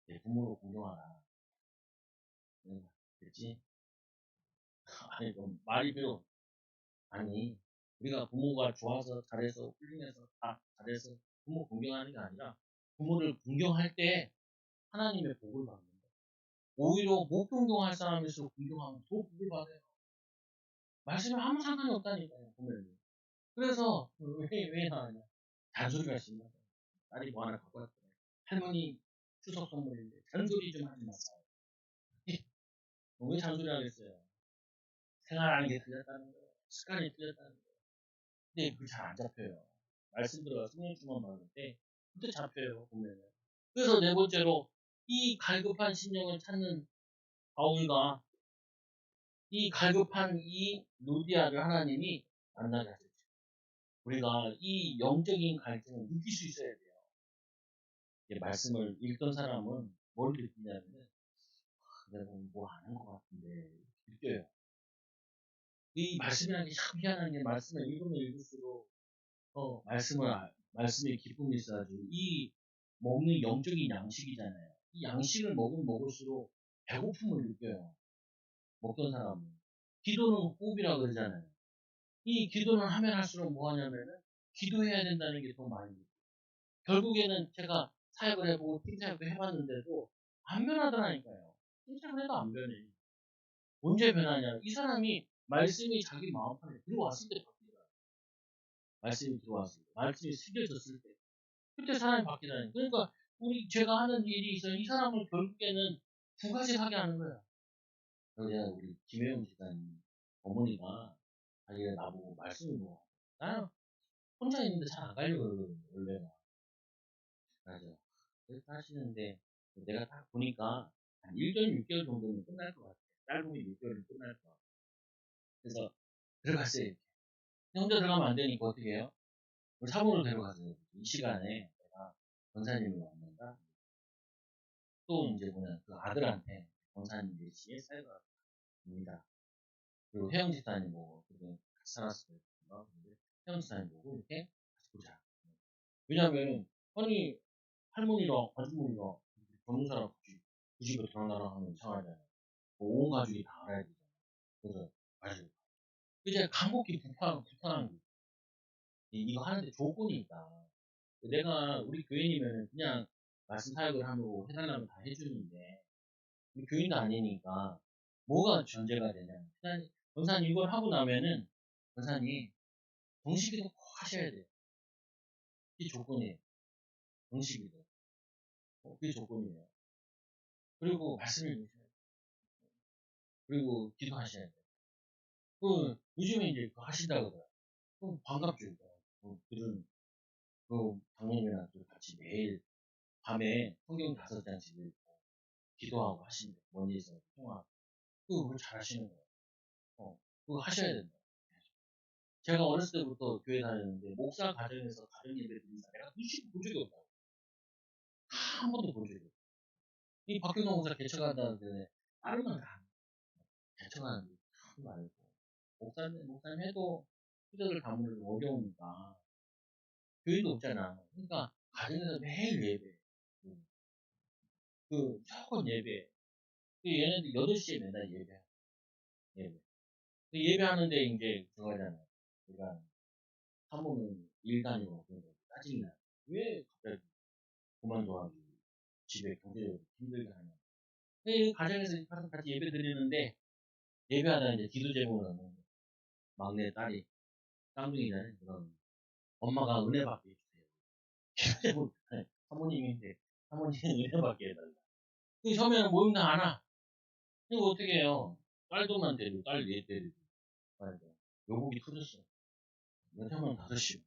내 부모로 공경하라. 그랬지? 아니, 그럼 말이 필요 아니, 우리가 부모가 좋아서 잘해서 훌륭해서 다 잘해서 부모 공경하는 게 아니라 부모를 공경할 때 하나님의 복을 받는 거예요. 오히려 못 공경할 사람일수록 공경하면 더 복을 받아요. 말씀에 아무 상관이 없다니까요, 보면. 그래서 왜 나냐? 잔소리가 심하다. 딸이 뭐 하나 갖고 왔더래. 할머니 추석 선물인데 잔소리 좀 하지 마세요. 왜 잔소리 하겠어요? 생활하는 게 틀렸다는 거예요. 습관이 틀렸다는 거예요. 근데 그게 잘 안 잡혀요. 말씀 들어가 성령 충만 받을 때 그때 잡혀요 보면은. 그래서 네 번째로 이 갈급한 심령을 찾는 바울과 이 갈급한 이 루디아를 하나님이 만나게 하셨죠. 우리가 이 영적인 갈증을 느낄 수 있어야 돼요. 말씀을 읽던 사람은 뭘 느끼냐면 내가 뭐 안 한 것 같은데 느껴요. 이 말씀이라는 게 참 희한한 게 말씀을 읽으면 읽을수록 말씀의 기쁨이 있어가지고, 이 먹는 영적인 양식이잖아요. 이 양식을 먹으면 먹을수록 배고픔을 느껴요. 먹던 사람은. 기도는 호흡이라 그러잖아요. 이 기도는 하면 할수록 뭐 하냐면은, 기도해야 된다는 게 더 많이 느껴요. 결국에는 제가 사역을 해보고 팀 사역도 해봤는데도 안 변하더라니까요. 팀 사역을 해도 안 변해. 언제 변하냐. 이 사람이 말씀이 자기 마음판에 들어왔을 때 바뀌더라고요. 말씀이 들어왔을 때. 말씀이 스며졌을 때. 그때 사람이 바뀌다니. 그러니까 제가 하는 일이 있어. 이 사람을 결국에는 두 가지 하게 하는 거야. 그래서 우리 김혜영 집사님 어머니가 자기가 나보고 말씀을 뭐 나는 혼자 있는데 잘 안 가려고 그러거든요. 원래는. 맞아. 그렇게 하시는데 내가 딱 보니까 한 1년 6개월 정도는 끝날 것 같아. 짧으면 6개월은 끝날 것 같아. 그래서 들어갔어요. 이렇게. 혼자 들어가면 안 되니까 어떻게 해요? 우리 사모를 데려가서요. 이 시간에 내가 권사님을 만난다. 또 이제 뭐냐 그 아들한테 권사님 4시에 사회가 입니다. 그리고 혜영 집사님 보고 그때 같이 살았어요. 근데 혜영 집사님 보고 이렇게 같이 보자. 왜냐면 아니 할머니랑 아주머니가 변호사랑 같이 그 집에 들어가라 하면 이상하잖아요. 온 가족이 다 알아야 되잖아요. 그래서 알죠. 이제 간곡히 불편한 게 이거 하는데 조건이 있다. 내가 우리 교인이면 그냥 말씀 사역을 하고 해달라면 다 해주는데 교인도 아니니까 뭐가 전제가 되냐면 권사님 이걸 하고 나면은 권사님 정식기도 꼭 하셔야 돼요. 그게 조건이에요. 정식기도. 그게 조건이에요. 그리고 말씀을 주셔야 돼요. 그리고 기도하셔야 돼요. 요즘에 이제 그거 하신다고 하더라고요. 그럼 반갑죠. 그런 장님이랑 같이 매일 밤에 성경 5장씩 읽고 기도하고 하신대요. 멀리서 통화하고. 그걸 잘 하시는 거예요. 그거 하셔야 된다. 제가 어렸을 때부터 교회 다녔는데 목사 가정에서 다른 예배 드리는 사람 내가 눈치 본 적이 없다고. 한 번도 본 적이 없어요. 이 박경동 목사 개척한다는데 다른 건 다 대처하는 게 참 말고 목사님 해도 후대를 다루는 어려우니까 교인도 없잖아. 그러니까 가정에서 매일 예배, 그, 무조건 예배. 얘네들 8시에 맨날 예배. 예배. 예배하는데 이제 그거잖아. 그러니까 사모는 일 다니고 그러니까 짜증나. 왜 갑자기 그만둬가지고 집에 경제적으로 힘들게 하냐. 이 가정에서 가서 같이 예배 드리는데 예배하다 이제 기도 제목을 하는 막내 딸이 쌍둥이잖아요. 그럼 엄마가 은혜 받게 해주세요. 기도 제목 사모님인데 사모님 은혜 받게 해달라. 그 처음에는 모임도 안 와. 이거 어떻게 해요? 딸도만 데리고 딸 넷 데리고. 맞아. 요복이 터졌어. 몇하면 5시.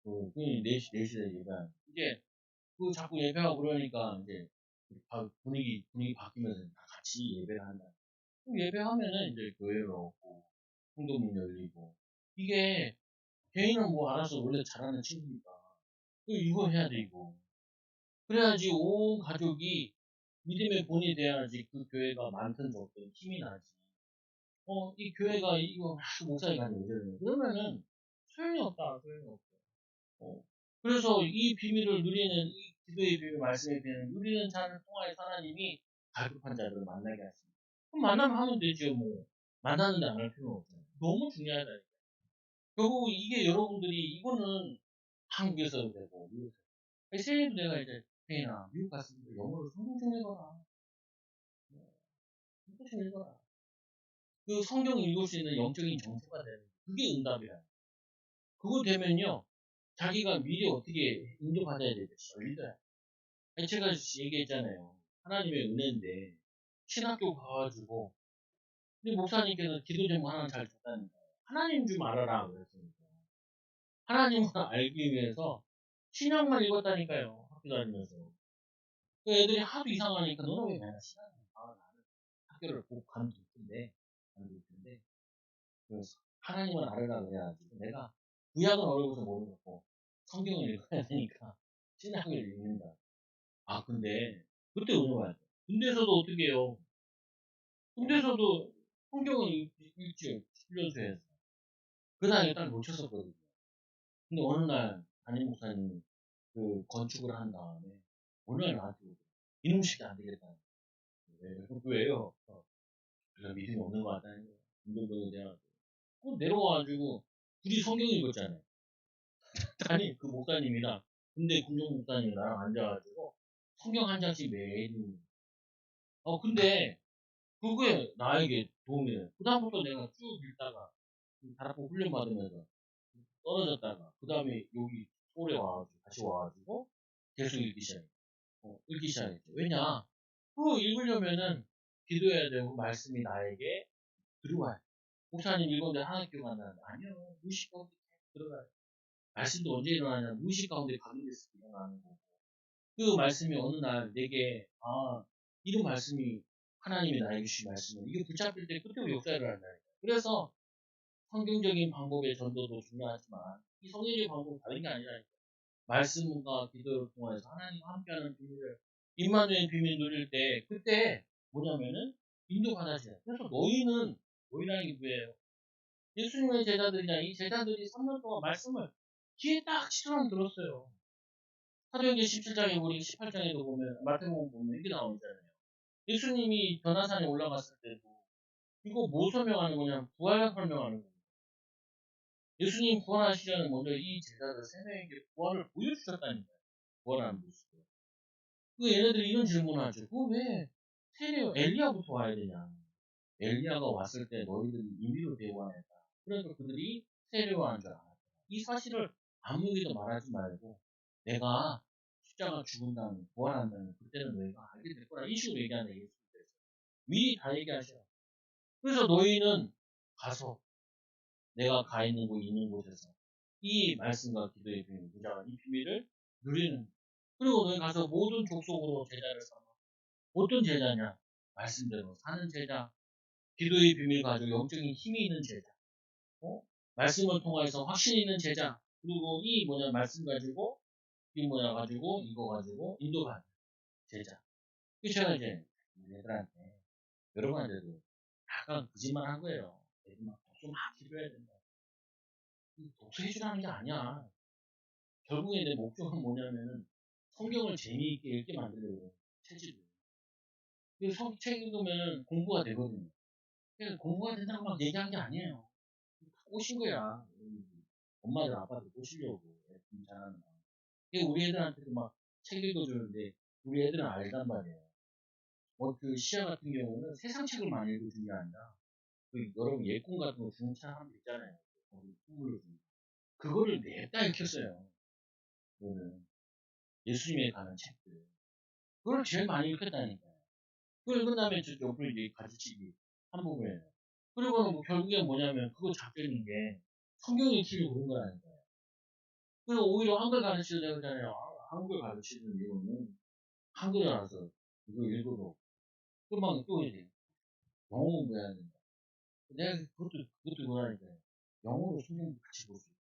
그 4시에 예배. 이제 그 자꾸 예배하고 그러니까 이제 분위기 바뀌면서 다 같이 예배를 한다. 그럼 예배하면은 이제 교회를 오고 성도문 열리고 이게 개인은 뭐 알아서 원래 잘하는 친구니까 이거 해야 돼 이거. 그래야지 온 가족이 믿음의 본이 돼야지 그 교회가 많든 적든 힘이 나지. 이 교회가 이거 목사님 가지고 이러네. 그러면은 소용이 없다, 소용이 없어. 그래서 이 비밀을 누리는, 이 기도의 비밀, 말씀의 비밀을 누리는 자를 통하여 하나님이 갈급한 자들을 만나게 하십니다. 그럼 만나면 하면 되죠, 뭐. 만나는데 안 할 필요는 없잖아요. 너무 중요하다. 결국 이게 여러분들이, 이거는 한국에서도 되고, 미국에서. 세례도 내가 이제 스페인이나 미국 갔을 때 영어로 성경 좀 읽어라. 성경 좀 읽어라. 그 성경 읽을 수 있는 영적인 정체가 되는 그게 응답이야. 그거 되면요, 자기가 미리 어떻게 인도받아야 될지 믿어요. 제가 얘기했잖아요. 하나님의 은혜인데 신학교 가가지고 근데 목사님께서 기도 제목 하나 잘 줬다니까 하나님 좀 알아라 그랬으니까 하나님을 알기 위해서 신약만 읽었다니까요. 학교 다니면서 그 애들이 하도 이상하니까 너는 왜 맨날 신약을 나는 학교를 꼭 간둘 텐데 그래서 하나님을 알아라 그래야지 내가 구약은 어려워서 모르겠고 성경을 읽어야 되니까 신약을 읽는다. 아 근데 그때 은혜 와야 돼. 군대에서도 어떻게 해요? 군대에서도 성경을 읽지 훈련소에서 그 다음에 딱 놓쳤었거든요. 근데 어느 날 담임 목사님이 그 건축을 한 다음에 어느 날 나한테 오더라고요. 이놈 새끼 안 되겠다. 왜요? 그래서 믿음이 없는 것 같다는 거예요. 운동병에 대한 내려와가지고 둘이 성경 읽었잖아요. 아니 그 목사님이랑 근데 군종 목사님이 나랑 앉아가지고 성경 한 장씩 매일 읽는 거예요. 근데 그게 나에게 도움이 돼요. 그다음부터 내가 쭉 읽다가 다락방 훈련 받으면서 떨어졌다가 그 다음에 여기 서울에 와가지고 다시 와가지고 계속 읽기 시작했죠. 읽기 시작했죠. 왜냐? 그거 읽으려면은 기도해야 되고 말씀이 나에게 들어와요. 목사님 읽었는데 하나 기억 안 나는데 아니요. 무의식 가운데 들어가요. 말씀도 언제 일어나냐? 무의식 가운데 가운데서 일어나는 거고. 그 말씀이 어느 날 내게 이런 말씀이 하나님이 나에게 주신 말씀은 이게 붙잡힐 때 그때 역사를 한다니까. 그래서 성경적인 방법의 전도도 중요하지만 이 성경적인 방법은 다른 게 아니라니까. 말씀과 기도를 통해서 하나님과 함께하는 비밀을 임마누엘 비밀 누릴 때 그때 뭐냐면은 인도받아져요. 그래서 너희라는 게 뭐예요? 예수님의 제자들이냐 이 제자들이 3년 동안 말씀을 귀에 딱 치처럼 들었어요. 사도행전 17장에 우리 18장에도 보면 마태복음 보면 이게 나오잖아요. 예수님이 변화산에 올라갔을 때도 이거 뭐 설명하는 거냐 부활 설명하는 거예요. 예수님 부활하시기 전에 먼저 이 제자들 3명에게 부활을 보여주셨다니까요. 부활하는 모습을. 얘네들이 이런 질문을 하죠. 그거 왜 엘리야부터 와야 되냐. 엘리야가 왔을 때 너희들이 임의로 대우하였다. 그래서 그들이 세례요한인 줄 알았다. 이 사실을 아무에게도 말하지 말고 내가 십자가 죽은 다음에 부활한 다음에 그때는 너희가 알게 될 거라 이 식으로 얘기하는 예수님께서 미리 다 얘기하셔. 그래서 너희는 가서 내가 가 있는 곳 있는 곳에서 이 말씀과 기도의 비밀, 무장한 이 비밀을 누리는. 그리고 너희 가서 모든 족속으로 제자를 삼아. 어떤 제자냐? 말씀대로 사는 제자, 기도의 비밀 가지고 영적인 힘이 있는 제자, 말씀을 통해서 확신 있는 제자, 그리고 이 말씀 가지고 가지고 이거 가지고 인도받는 제자. 그 제가 이제 얘들한테 여러 가지로 약간 거짓말 한 거예요. 애들 막 독서 막 기도해야 된다. 독서해주라는 게 아니야. 결국에 내 목적은 뭐냐면은 성경을 재미있게 읽게 만들려고 체질을. 그래서 책 읽으면 공부가 되거든요. 그래서 공부가 된다고 막 얘기한 게 아니에요. 꼬신 거야. 엄마들 아빠들 꼬시려고 애 잘하는 거. 우리 애들한테도 막 책 읽어주는데 우리 애들은 알단 말이에요. 그 시아 같은 경우는 세상 책을 많이 읽어주는 게 아니라 여러분 예꿈 같은 거 주는 책 하나 있잖아요. 꿈을 주는 그거를 냅다 읽혔어요. 그거는 예수님에 관한 책들. 그걸 제일 많이 읽혔다니까요. 그걸 읽은 다음에 저 옆으로 이제 가르치기 한 부분이에요. 그리고는 뭐 결국엔 뭐냐면 그거 작전인 게 성경 읽히려고 그런 거라니까요. 그래서 오히려 한글 가르치려고 하잖아요. 한글 가르치는 이유는 한글 알아서 이거 읽어도 금방 또 이제 영어 공부해야 된다. 내가 그것도 그거라니까요. 영어로 성경 같이 볼 수 있고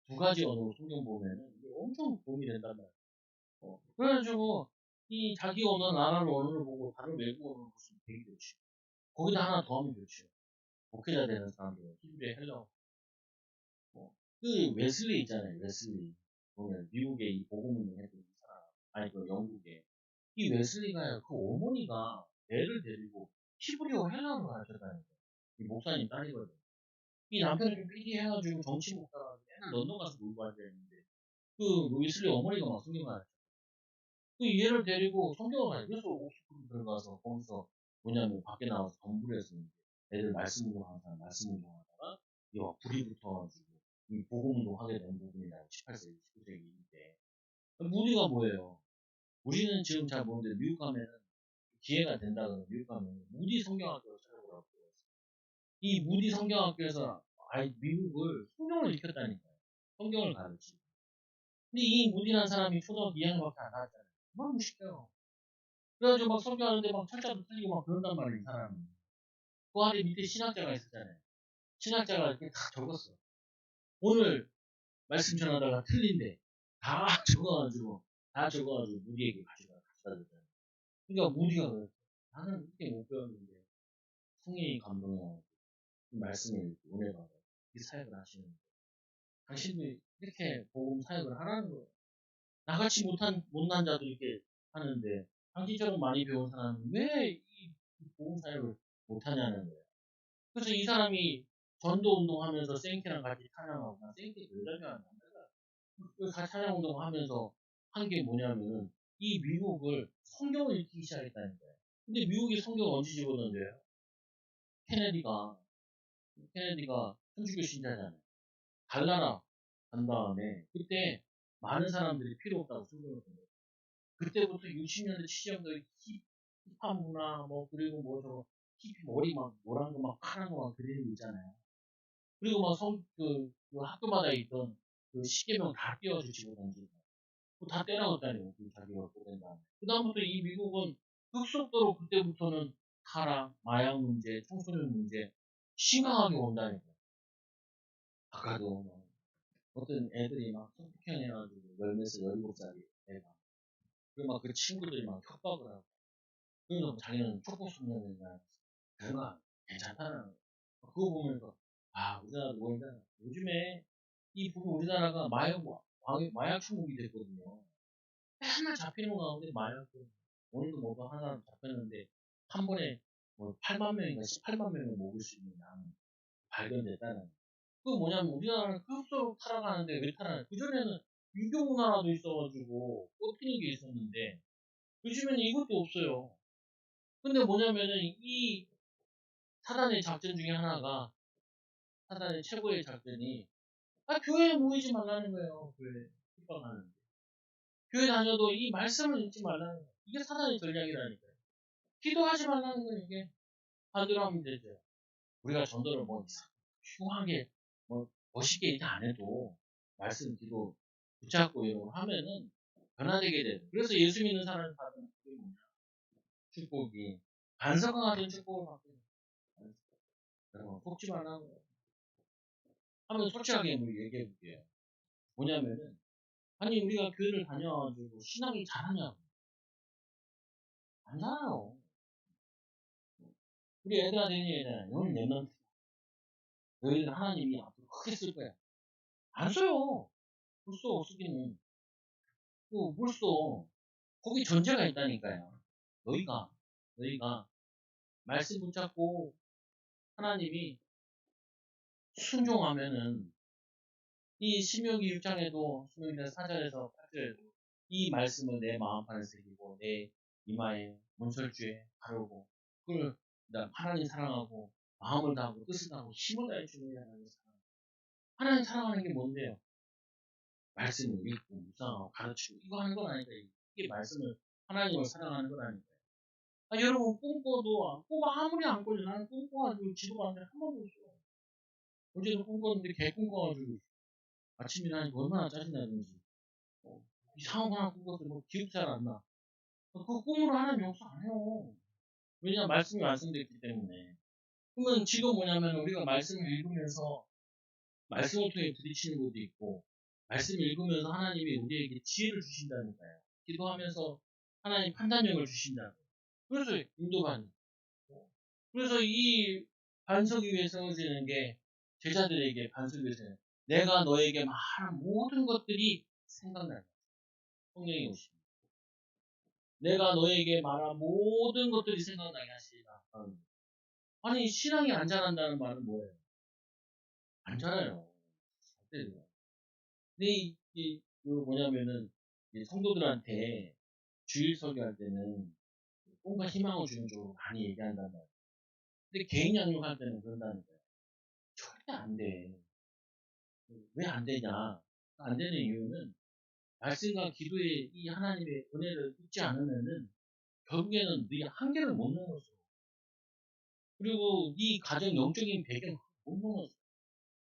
두 가지 언어로 성경 보면은 이게 엄청 도움이 된단 말이에요. 그래가지고 이 자기 언어 나라로 언어를 보고 다른 외국 언어를 보시면 되게 좋지. 거기다 하나 더 하면 좋죠. 목회자 되는 사람들 히브리 헬라어. 그 웨슬리 있잖아요. 웨슬리 보면 미국에 이 복음운동 했던 이 사람 아니 그 영국에 이 웨슬리가요. 그 어머니가 애를 데리고 히브리어 헬라어를 가르쳤다는 거예요. 이 목사님 딸이거든. 이 남편이 좀 삐디해가지고 정치 목사가 맨날 런던 가서 놀고 앉아있는데 그 웨슬리 어머니가 막 성경 가르쳐. 그 얘를 데리고 성경을 가르쳐. 그래서 옥스퍼드 들어가서 거기서 뭐냐면 밖에 나와서 덤불에서 애들 말씀 운동하다가 말씀 운동하다가 이와 불이 붙어가지고 이 복음 운동하게 된 부분이라고 18세기, 19세기인데 무디가 뭐예요? 우리는 지금 잘 모르는데 미국 가면은 기회가 된다 그러면 미국 가면 무디 성경학교를 찾아보라고 그랬어요. 이 무디 성경학교에서 아이 미국을 성경을 익혔다니까요. 성경을 가르치고. 근데 이 무디라는 사람이 초등학교 2학년밖에 안 나왔잖아요. 막 무식해요. 그래가지고 막 성경하는데 막 철자도 틀리고 막 그런단 말이에요, 이 사람이. 그 아래 밑에 신학자가 있었잖아요. 신학자가 이렇게 다 적었어. 오늘 말씀 전하다가 틀린데 다 적어가지고 무디에게 가져다 줬잖아요. 그러니까 무디가 그랬어. 나는 이렇게 못 배웠는데 성령이 감동해가지고 이 말씀을 읽고 은혜 받아 이 사역을 하시는데 당신도 이렇게 복음 사역을 하라는 거예요. 나같이 못난 자도 이렇게 하는데 당신처럼 많이 배운 사람은 왜 이 복음 사역을 못하냐는 거예요. 그래서 이 사람이 전도 운동하면서 생태랑 같이 찬양하고 나 생태 여자면 그 같이 찬양 운동하면서 한 게 뭐냐면은 이 미국을 성경을 읽기 시작했다는 거예요. 근데 미국이 성경을 언제 집어던져요? 케네디가 천주교 신자잖아요. 달나라 간 다음에 그때 많은 사람들이 필요 없다고 성경을 본 거예요. 그때부터 60년대 70년대 힙합 문화 뭐 그리고 뭐 저 힙 머리 막 노란 거 막 파란 거 막 그리는 거 있잖아요. 그리고 막 그 학교마다 있던 그 시계명 다 띄워주시고 던지고 다 때려놨다니요. 그 자기가 보낸 다음에. 그다음부터 이 미국은 급속도로 그때부터는 타락, 마약 문제, 청소년 문제 심각하게 온다니까요. 아까도 뭐 어떤 애들이 막 성폭행해가지고 10에서 17살이 애가. 그리고 막 그 친구들이 막 협박을 하고. 그래서 자기는 촉법소년이나 그런 거 괜찮다는 거. 그거 보면서 우리나라 뭐냐 요즘에 이 부분 우리나라가 마약 천국이 됐거든요. 맨날 잡히는 거 가운데 마약도 오늘도 뭐가 하나 잡혔는데 한 번에 뭐 8만 명인가 18만 명을 먹을 수 있는 양이 발견됐다는. 그 뭐냐면 우리나라는 급속으로 타락하는데 왜 타락해? 그전에는 유교 문화라도 있어가지고 꼽히는 게 있었는데 요즘에는 이것도 없어요. 근데 뭐냐면은 이 사단의 작전 중에 하나가 사단의 최고의 작전이 교회에 모이지 말라는 거예요. 교회 핍박하는데. 교회 다녀도 이 말씀을 읽지 말라는 거예요. 이게 사단의 전략이라니까요. 기도하지 말라는 건 이게 반대로 하면 되죠. 우리가 전도를 뭐 흉하게 뭐 멋있게 이렇게 안 해도 말씀 기도 붙잡고 이런 거 하면은 변화되게 돼요. 그래서 예수 믿는 사람이 받은 그게 뭐냐? 축복이 반석과 같은 축복을 받고 있는 여러분 속지 말라는 거예요. 한번 솔직하게 우리 얘기해 볼게요. 뭐냐면은 아니 우리가 교회를 다녀가지고 신앙이 잘하냐고 안 살아요. 우리 애들한테 얘기하잖아요. 너는 랩런트. 너희는 하나님이 앞으로 크게 쓸 거야. 안 써요. 벌써 쓰기는. 벌써 거기 전제가 있다니까요. 너희가 말씀 붙잡고 하나님이 순종하면은 이 신명기 6장에도 신명기 4절에서 8절에도 이 말씀을 내 마음판에 새기고 내 이마에 문설주에 바르고 그걸 하나님 사랑하고 마음을 다하고 뜻을 다하고 힘을 다해 주는 하나님 사랑. 하나님 사랑하는 게 뭔데요? 말씀을 읽고 묵상하고 가르치고 이거 하는 건 아니까 이게 말씀을 하나님을 사랑하는 건 아니까. 여러분 꿈꿔도 꿈 아무리 안 꿔도 나는 꿈꿔가지고 지도가 안 돼 한 번도 없어. 어제도 꿈꿨는데 개 꿈꿔가지고 아침이나 하니까 얼마나 짜증나는지. 이상한 거 하나 꿈꿨어. 기억 잘 안 나. 그 꿈으로 하나님 역사 안 해요. 왜냐 말씀이 완성됐기 때문에. 그러면 지금 뭐냐면 우리가 말씀을 읽으면서 말씀을 통해 부딪히는 것도 있고 말씀을 읽으면서 하나님이 우리에게 지혜를 주신다니까요. 기도하면서 하나님 판단력을 주신다고. 그래서 인도받는. 그래서 이 반석 위에 세워지는 게 제자들에게 반석 위에 세워지는 내가 너에게 말한 모든 것들이 생각나는 성령이 오십니다. 내가 너에게 말한 모든 것들이 생각나게 하시리라. 아니 신앙이 안 자란다는 말은 뭐예요? 안 자라요. 근데 뭐냐면은 성도들한테 주일 설교할 때는 꿈과 희망을 주는 쪽으로 많이 얘기한단 말이에요. 근데 개인 양육할 때는 그런다는 거예요. 절대 안 돼. 왜 안 되냐? 안 되는 이유는 말씀과 기도에 이 하나님의 은혜를 잊지 않으면은 결국에는 네 한계를 못 넘었어. 그리고 네 가정 영적인 배경 못 넘었어.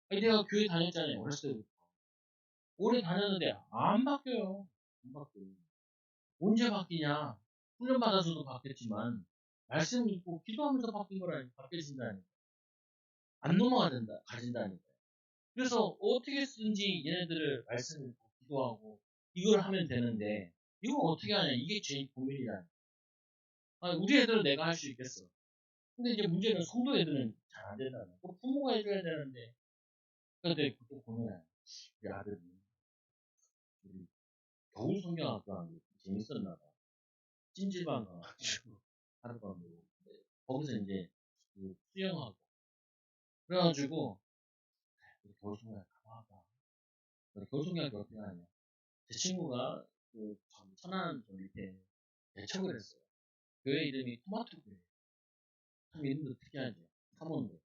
아니, 내가 교회 다녔잖아요. 어렸을 때부터. 오래 다녔는데 안 바뀌어요. 안 바뀌어요. 언제 바뀌냐? 훈련받아서도 바뀌었지만 말씀 읽고 기도하면서 바뀐 거라니까 바뀌어진다니까. 안 넘어가진다. 가진다니까. 그래서 어떻게 쓰든지 얘네들을 말씀 읽고 기도하고 이걸 하면 되는데 이걸 어떻게 하냐? 이게 제일 고민이라니까. 우리 애들은 내가 할 수 있겠어. 근데 이제 문제는 성도 애들은 잘 안 된다는 거야. 또 부모가 해줘야 되는데. 근데 또 고민해. 우리 아들이 우리 겨울 성경학교 하는 게 재밌었나 봐. 찜질방 가가지고 하룻밤 놀고. 거기서 이제 그 수영하고. 그래가지고 겨울 성경학 가봐봐. 겨울 성경학교 어떻게 하냐. 제 친구가 그 천안 저 밑에 개척을 했어요. 교회 이름이 토마토 교회. 참 이름도 특이하죠. 사모인데.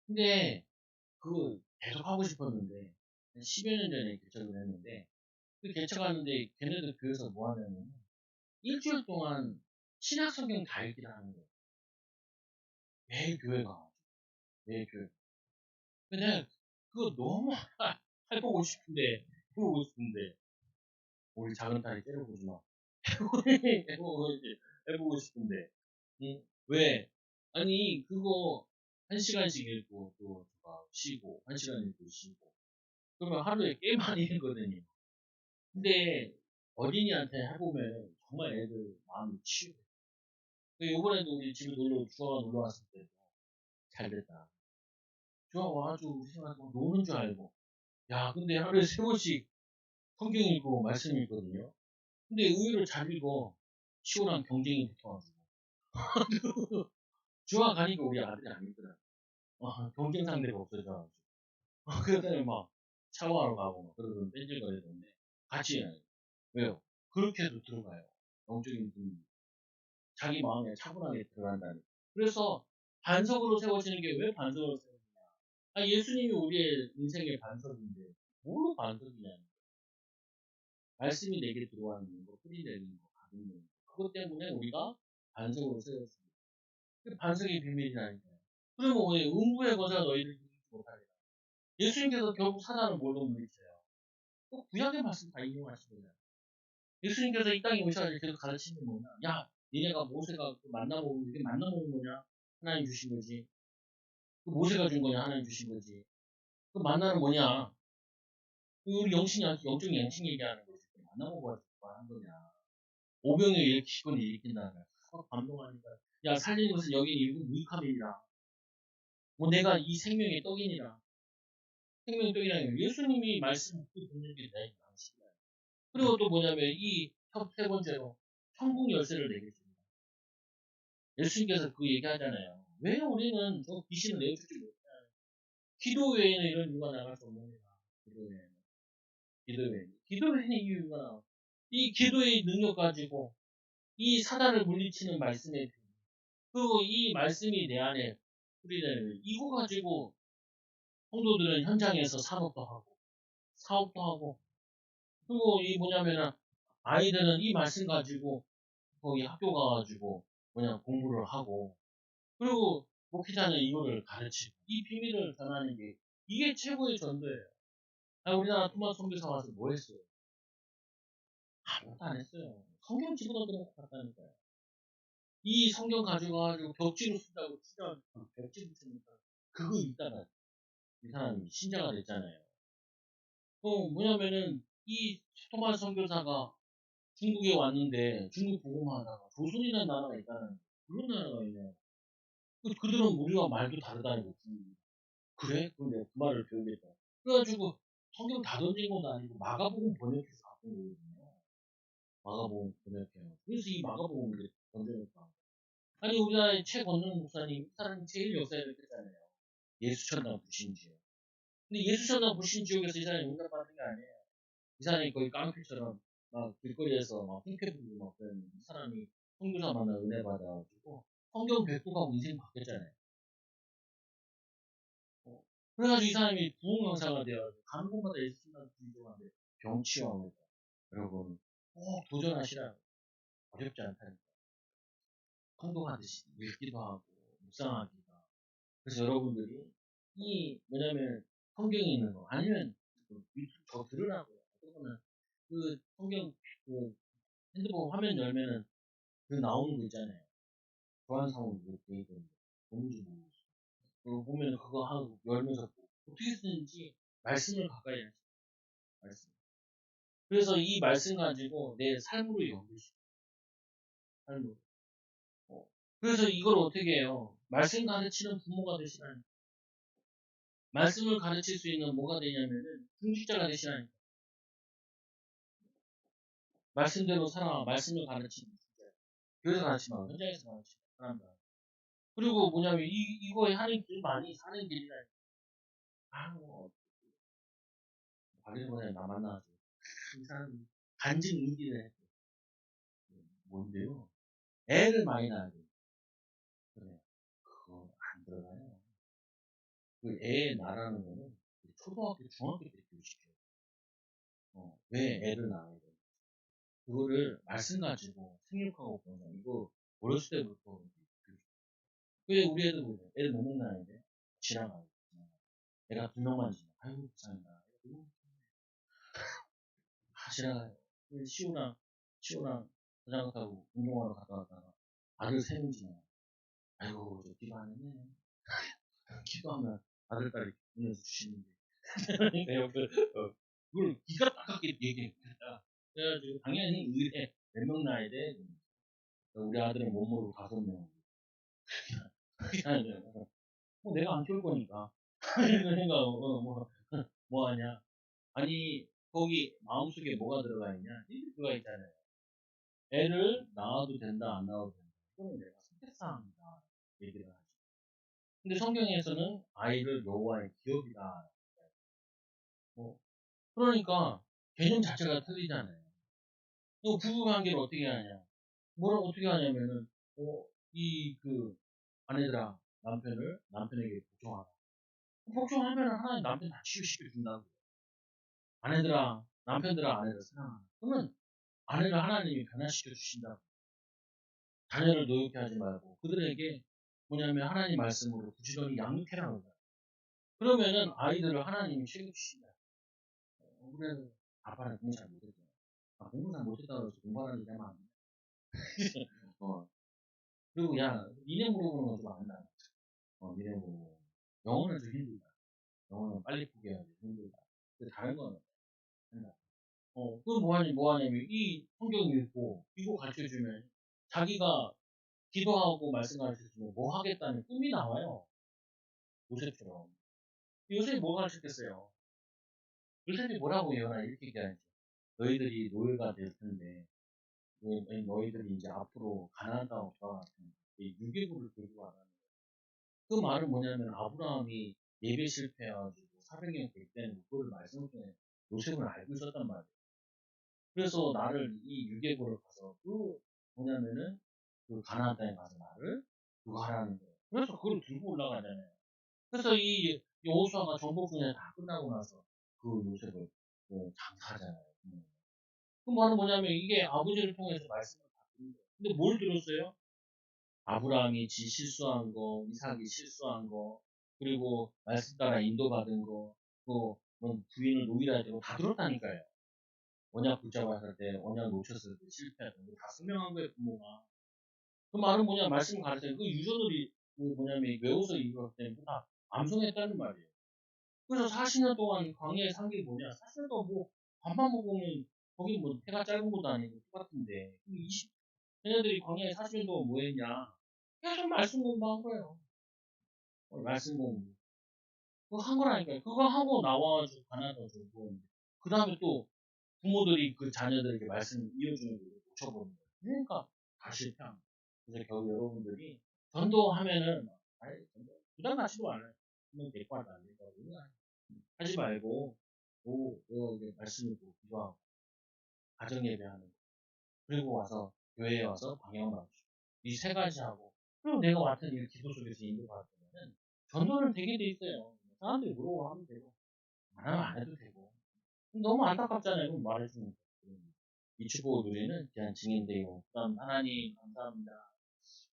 근데 그거 계속 하고 싶었는데 한 10여 년 전에 개척을 했는데 그 개척하는데 걔네들 교회에서 뭐 하냐면 일주일 동안 신약 성경 다 읽기를 하는 거예요. 매일 교회 가가지고 매일 교회. 근데 그거 너무 해보고 싶은데 해보고 싶은데 우리 작은 딸이 때려보지 마. 해보고 싶은데 왜? 아니 그거 1시간씩 읽고 또 쉬고 1시간 읽고 쉬고 그러면 하루에 꽤 많이 읽거든요. 근데 어린이한테 해보면 정말 애들 마음이 치유돼. 요번에도 우리 집에 주아가 놀러 왔을 때도 잘 됐다. 주아가 와가지고 우리 생각하고 노는 줄 알고. 야, 근데 하루에 3번씩 성경 읽고 말씀 읽거든요. 근데 의외로 잘 읽어. 치고랑 경쟁이 붙어가지고. 주아 가니까 우리 아들이 안 읽더라. 경쟁 상대가 없어져가지고. 그러더니 막 샤워하러 가고 막 그러던 뺀질거리던데 같이 해요. 왜요? 그렇게 해도 들어가요. 영적인 분이. 자기 마음에 차분하게 들어간다니. 그래서 반석으로 세워지는 게 왜 반석으로 세워지냐? 예수님이 우리의 인생의 반석인데 뭘로 반석이냐? 말씀이 내게 들어가는 거, 뿌리 내리는 거, 가는 거. 그것 때문에 우리가 반석으로 세웠습니다. 그 반석의 비밀이라니까요. 그러면 왜 음부의 거자 너희를 이기지 못하리라. 예수님께서 결국 사단을 뭘로 물리쳐요? 또 구약의 말씀 다 인용하시잖아요. 예수님께서 이 땅에 오셔가지고 계속 가르치는 게 뭐냐? 야, 니네가 모세가 만나보고 이게 만나보는 거냐? 하나님 주신 거지. 그 모세가 준 거냐? 하나님 주신 거지. 그 만나는 뭐냐? 우리 영적인 영신 얘기하는 거지. 만나보고 한 거냐? 오병에 일으키건 일으킨다는 거야. 감동하니까. 야, 살리는 것은 여기 일부 무익함이니라. 뭐 내가 이 생명의 떡이니라. 생명의 떡이라는 게 예수님이 말씀 그 듣는 게 나의 방식이야. 그리고 또 뭐냐면 세 번째로 천국 열쇠를 내게 줍니다. 예수님께서 그 얘기하잖아요. 왜 우리는 저 귀신을 내어주지 못해? 기도 외에는 이런 이유가 나갈 수 없느니라. 기도 외에는. 기도 외에는. 기도 외에는 이유가 나와. 이 기도의 능력 가지고 이 사단을 물리치는 말씀의 그리고 이 말씀이 내 안에 뿌리는 이거 가지고 성도들은 현장에서 산업도 하고 사업도 하고 그리고 이 뭐냐면은 아이들은 이 말씀 가지고 거기 학교 가가지고 뭐냐 공부를 하고 그리고 목회자는 이거를 가르치고 이 비밀을 전하는 게 이게 최고의 전도예요. 아, 우리나라 토마스 선교사 와서 뭐 했어요? 아무것도 안 했어요. 성경 집어넣어 놓고 갔다니까요. 이 성경 가져가가지고 벽지로 쓴다고 진짜 벽지 붙이니까 그거 읽다가 이 사람이 신자가 됐잖아요. 뭐냐면은 이 토마스 선교사가 중국에 왔는데 중국 보고만하다가 조선이라는 나라가 있다는 그런 나라가 있네요. 그들은 우리와 말도 다르다는 거지. 그래? 그럼 내가 그 말을 배우겠다. 그래가지고 성경 다 던진 건 아니고 마가복음 번역해서 갖고 온 거거든요. 마가복음 번역해요. 그래서 이 마가복음을 던져놓을까. 아니 우리나라의 최건능 목사님 이 사람이 제일 역사를 했잖아요. 예수천당 부신지역. 근데 예수천당 부신지역에서 이 사람이 응답받은 게 아니에요. 이 사람이 거의 깡패처럼 막 길거리에서 막 핑계 부리고 막 그런 이 사람이 선교사 만나 은혜 받아가지고 성경 백독하고 인생 바뀌었잖아요. 그래가지고 이 사람이 부흥 강사가 되어가지고 가는 곳마다 예수님만 부족한데 병치유하고 여러분 꼭 도전하시라. 어렵지 않다니까. 행동하듯이 읽기도 하고 묵상하기가. 그래서 여러분들이 이 뭐냐면 성경에 있는 거 아니면 유튜브 저 들으라고요. 그러면 그 성경 그 핸드폰 화면 열면은 그 나오는 거 있잖아요. 교환사원 이렇게 돼 있던데 뭔지 모르겠어. 그거 보면 그거 하고 열면서 어떻게 쓰는지 말씀을 가까이 하시 말씀. 그래서 이 말씀 가지고 내 삶으로 연결시켜. 삶으로. 어. 그래서 이걸 어떻게 해요? 말씀 가르치는 부모가 되시라니. 말씀을 가르칠 수 있는 뭐가 되냐면은 중직자가 되시라니까. 말씀대로 살아. 말씀을 가르치는 중직자. 교회에서 가르치면 현장에서 가르치는 사람들. 그리고 뭐냐면 이거에 하는 길만이 사는 길이라니까. 아, 뭐, 바리바리 나 만나가지고. 이 사람이 간증 일기를 했대. 뭔데요? 애를 많이 낳아야 돼. 그래. 그거 안 들어가요. 그 애 낳으라는 거는 초등학교, 중학교 때 교육시켜요. 왜 애를 낳아야 돼? 그거를 말씀 가지고 생육하고 그런 거 이거 어렸을 때부터 교육시켜요. 왜 우리 애들 보래? 애들 못 낳는데 지나가요. 애가 2명만 지나. 아이고, 불쌍하다. 다 지나가요. 시우랑 자전거 타고 운동하러 갔다 왔다가 아들 3명 지나. 아이고, 저 기도하네. 기도하면 아들, 딸이 보내서 주시는데. 그걸 기가 막히게 얘기했다. 그래가지고, 당연히 의뢰 몇 명 낳아야 돼. 우리 아들은 못 모르고 5명. 그렇게 하는 거야. 뭐 내가 안 키울 거니까. 이런 생각, 뭐 하냐. 아니, 거기 마음속에 뭐가 들어가 있냐. 이게 들어가 있잖아요. 애를 낳아도 된다, 안 낳아도 된다. 이거는 내가 선택사항이다. 얘기를 하죠. 근데 성경에서는 아이를 여호와의 기업이다. 뭐, 그러니까 개념 자체가 틀리잖아요. 또 부부 관계를 어떻게 하냐? 뭐라고 어떻게 하냐면은 그 아내들아 남편에게 복종하라. 복종하면 하나님 남편 다 치유시켜 준다고. 아내들아 남편들아 아내를 사랑하라. 그러면 아내를 하나님이 변화시켜 주신다고. 자녀를 노엽게 하지 말고 그들에게 뭐냐면 하나님 말씀으로 부지런히 양육해라. 그러면은 아이들을 하나님이 챙겨주신다. 그래서 아빠는 공부 잘 못했죠. 공부 잘 못했다고 해서 공부하는 게 하면 안 돼. 어. 그리고 야, 니네 물어보는 건 좀 안다. 니네 물어보는 영어는 좀 힘들다. 영어는 빨리 포기해야 돼. 힘들다. 근데 다른 거는 한다. 그럼 뭐하냐면 이 성경 읽고 이거 가르쳐주면 자기가 기도하고 말씀 가르쳐주면 뭐 하겠다는 꿈이 나와요. 요셉처럼. 요셉이 뭐 가르쳤겠어요? 요셉이 뭐라고 예언하 이렇게 얘기하죠. 너희들이 노예가 될 텐데, 너희들이 이제 앞으로 가나안 땅으로 돌아갈 텐데, 유괴부를 들고 가라는 거예요. 그 말은 뭐냐면 아브라함이 예배 실패해가지고 400년 될 때는 그걸 말씀 중에 요셉은 알고 있었단 말이에요. 그래서 나를 이 유괴부를 가서 뭐냐면은 그 가나안 땅에 가서 나를 그거 하라는 거예요. 그래서 그걸 들고 올라가잖아요. 그래서 이 여호수아가 정복군에 다 끝나고 나서 그 요셉을 장사하잖아요. 그 말은 뭐냐면 이게 아버지를 통해서 말씀을 다 듣는 거예요. 근데 뭘 들었어요? 아브라함이 실수한 거, 이삭이 실수한 거, 그리고 말씀 따라 인도받은 거, 뭐 부인을 노이라 되고 다 들었다니까요. 언약 붙잡았을 때, 언약 놓쳤을 때 실패했던 거 다 설명한 거예요, 부모가. 그 말은 뭐냐, 말씀 가르쳐요. 그 유전들이 뭐냐면 외워서 이거 때문에 다 암송했다는 말이에요. 그래서 40년 동안 광야에 산 게 뭐냐, 사실 뭐 밥만 먹으면 거기 뭐 해가 짧은 것도 아니고 똑같은데 20, 광야에 40년 동안 뭐 했냐? 계속 말씀 공부한 거예요. 말씀 공부. 그거 한 거라니까요. 그거 하고 나와가지고 가나다 주고, 그 다음에 또 부모들이 그 자녀들에게 말씀을 이어주는 걸 놓쳐버린 거예요. 그러니까 다 실패한 거예요. 그래서 결국 여러분들이 전도하면은, 부담 가지도 말아요. 그냥 데리고 왔다 안 되고, 하지 말고, 이제 말씀 읽고 기도하고, 가정 예배하는 거. 그리고 와서, 교회에 와서 방향을 맞추고, 이 세 가지 하고, 그리고 내가 맡은 일 기도 속에서 인도받으면은, 전도는 되게 돼 있어요. 사람들이 물어보면 되고, 안 하면 안 해도 되고. 너무 안타깝잖아요. 그럼 말해주면. 이 축복을 누리는 귀한 증인되고, 그다음 하나님 감사합니다.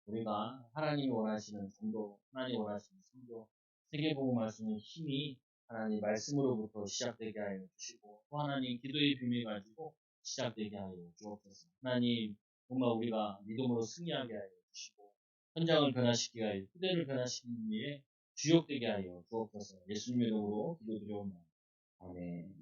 우리가 하나님이 원하시는 전도, 하나님이 원하시는 선교, 세계복음 말씀의 힘이 하나님 말씀으로부터 시작되게 하여 주시고, 또 하나님 기도의 비밀 가지고 시작되게 하여 주옵소서. 하나님 정말 우리가 믿음으로 승리하게 하여 주시고, 현장을 변화시키게 하여, 후대를 변화시키는 일에 주역되게 하여 주옵소서. 예수님의 이름으로 기도드려옵나이다. 아멘.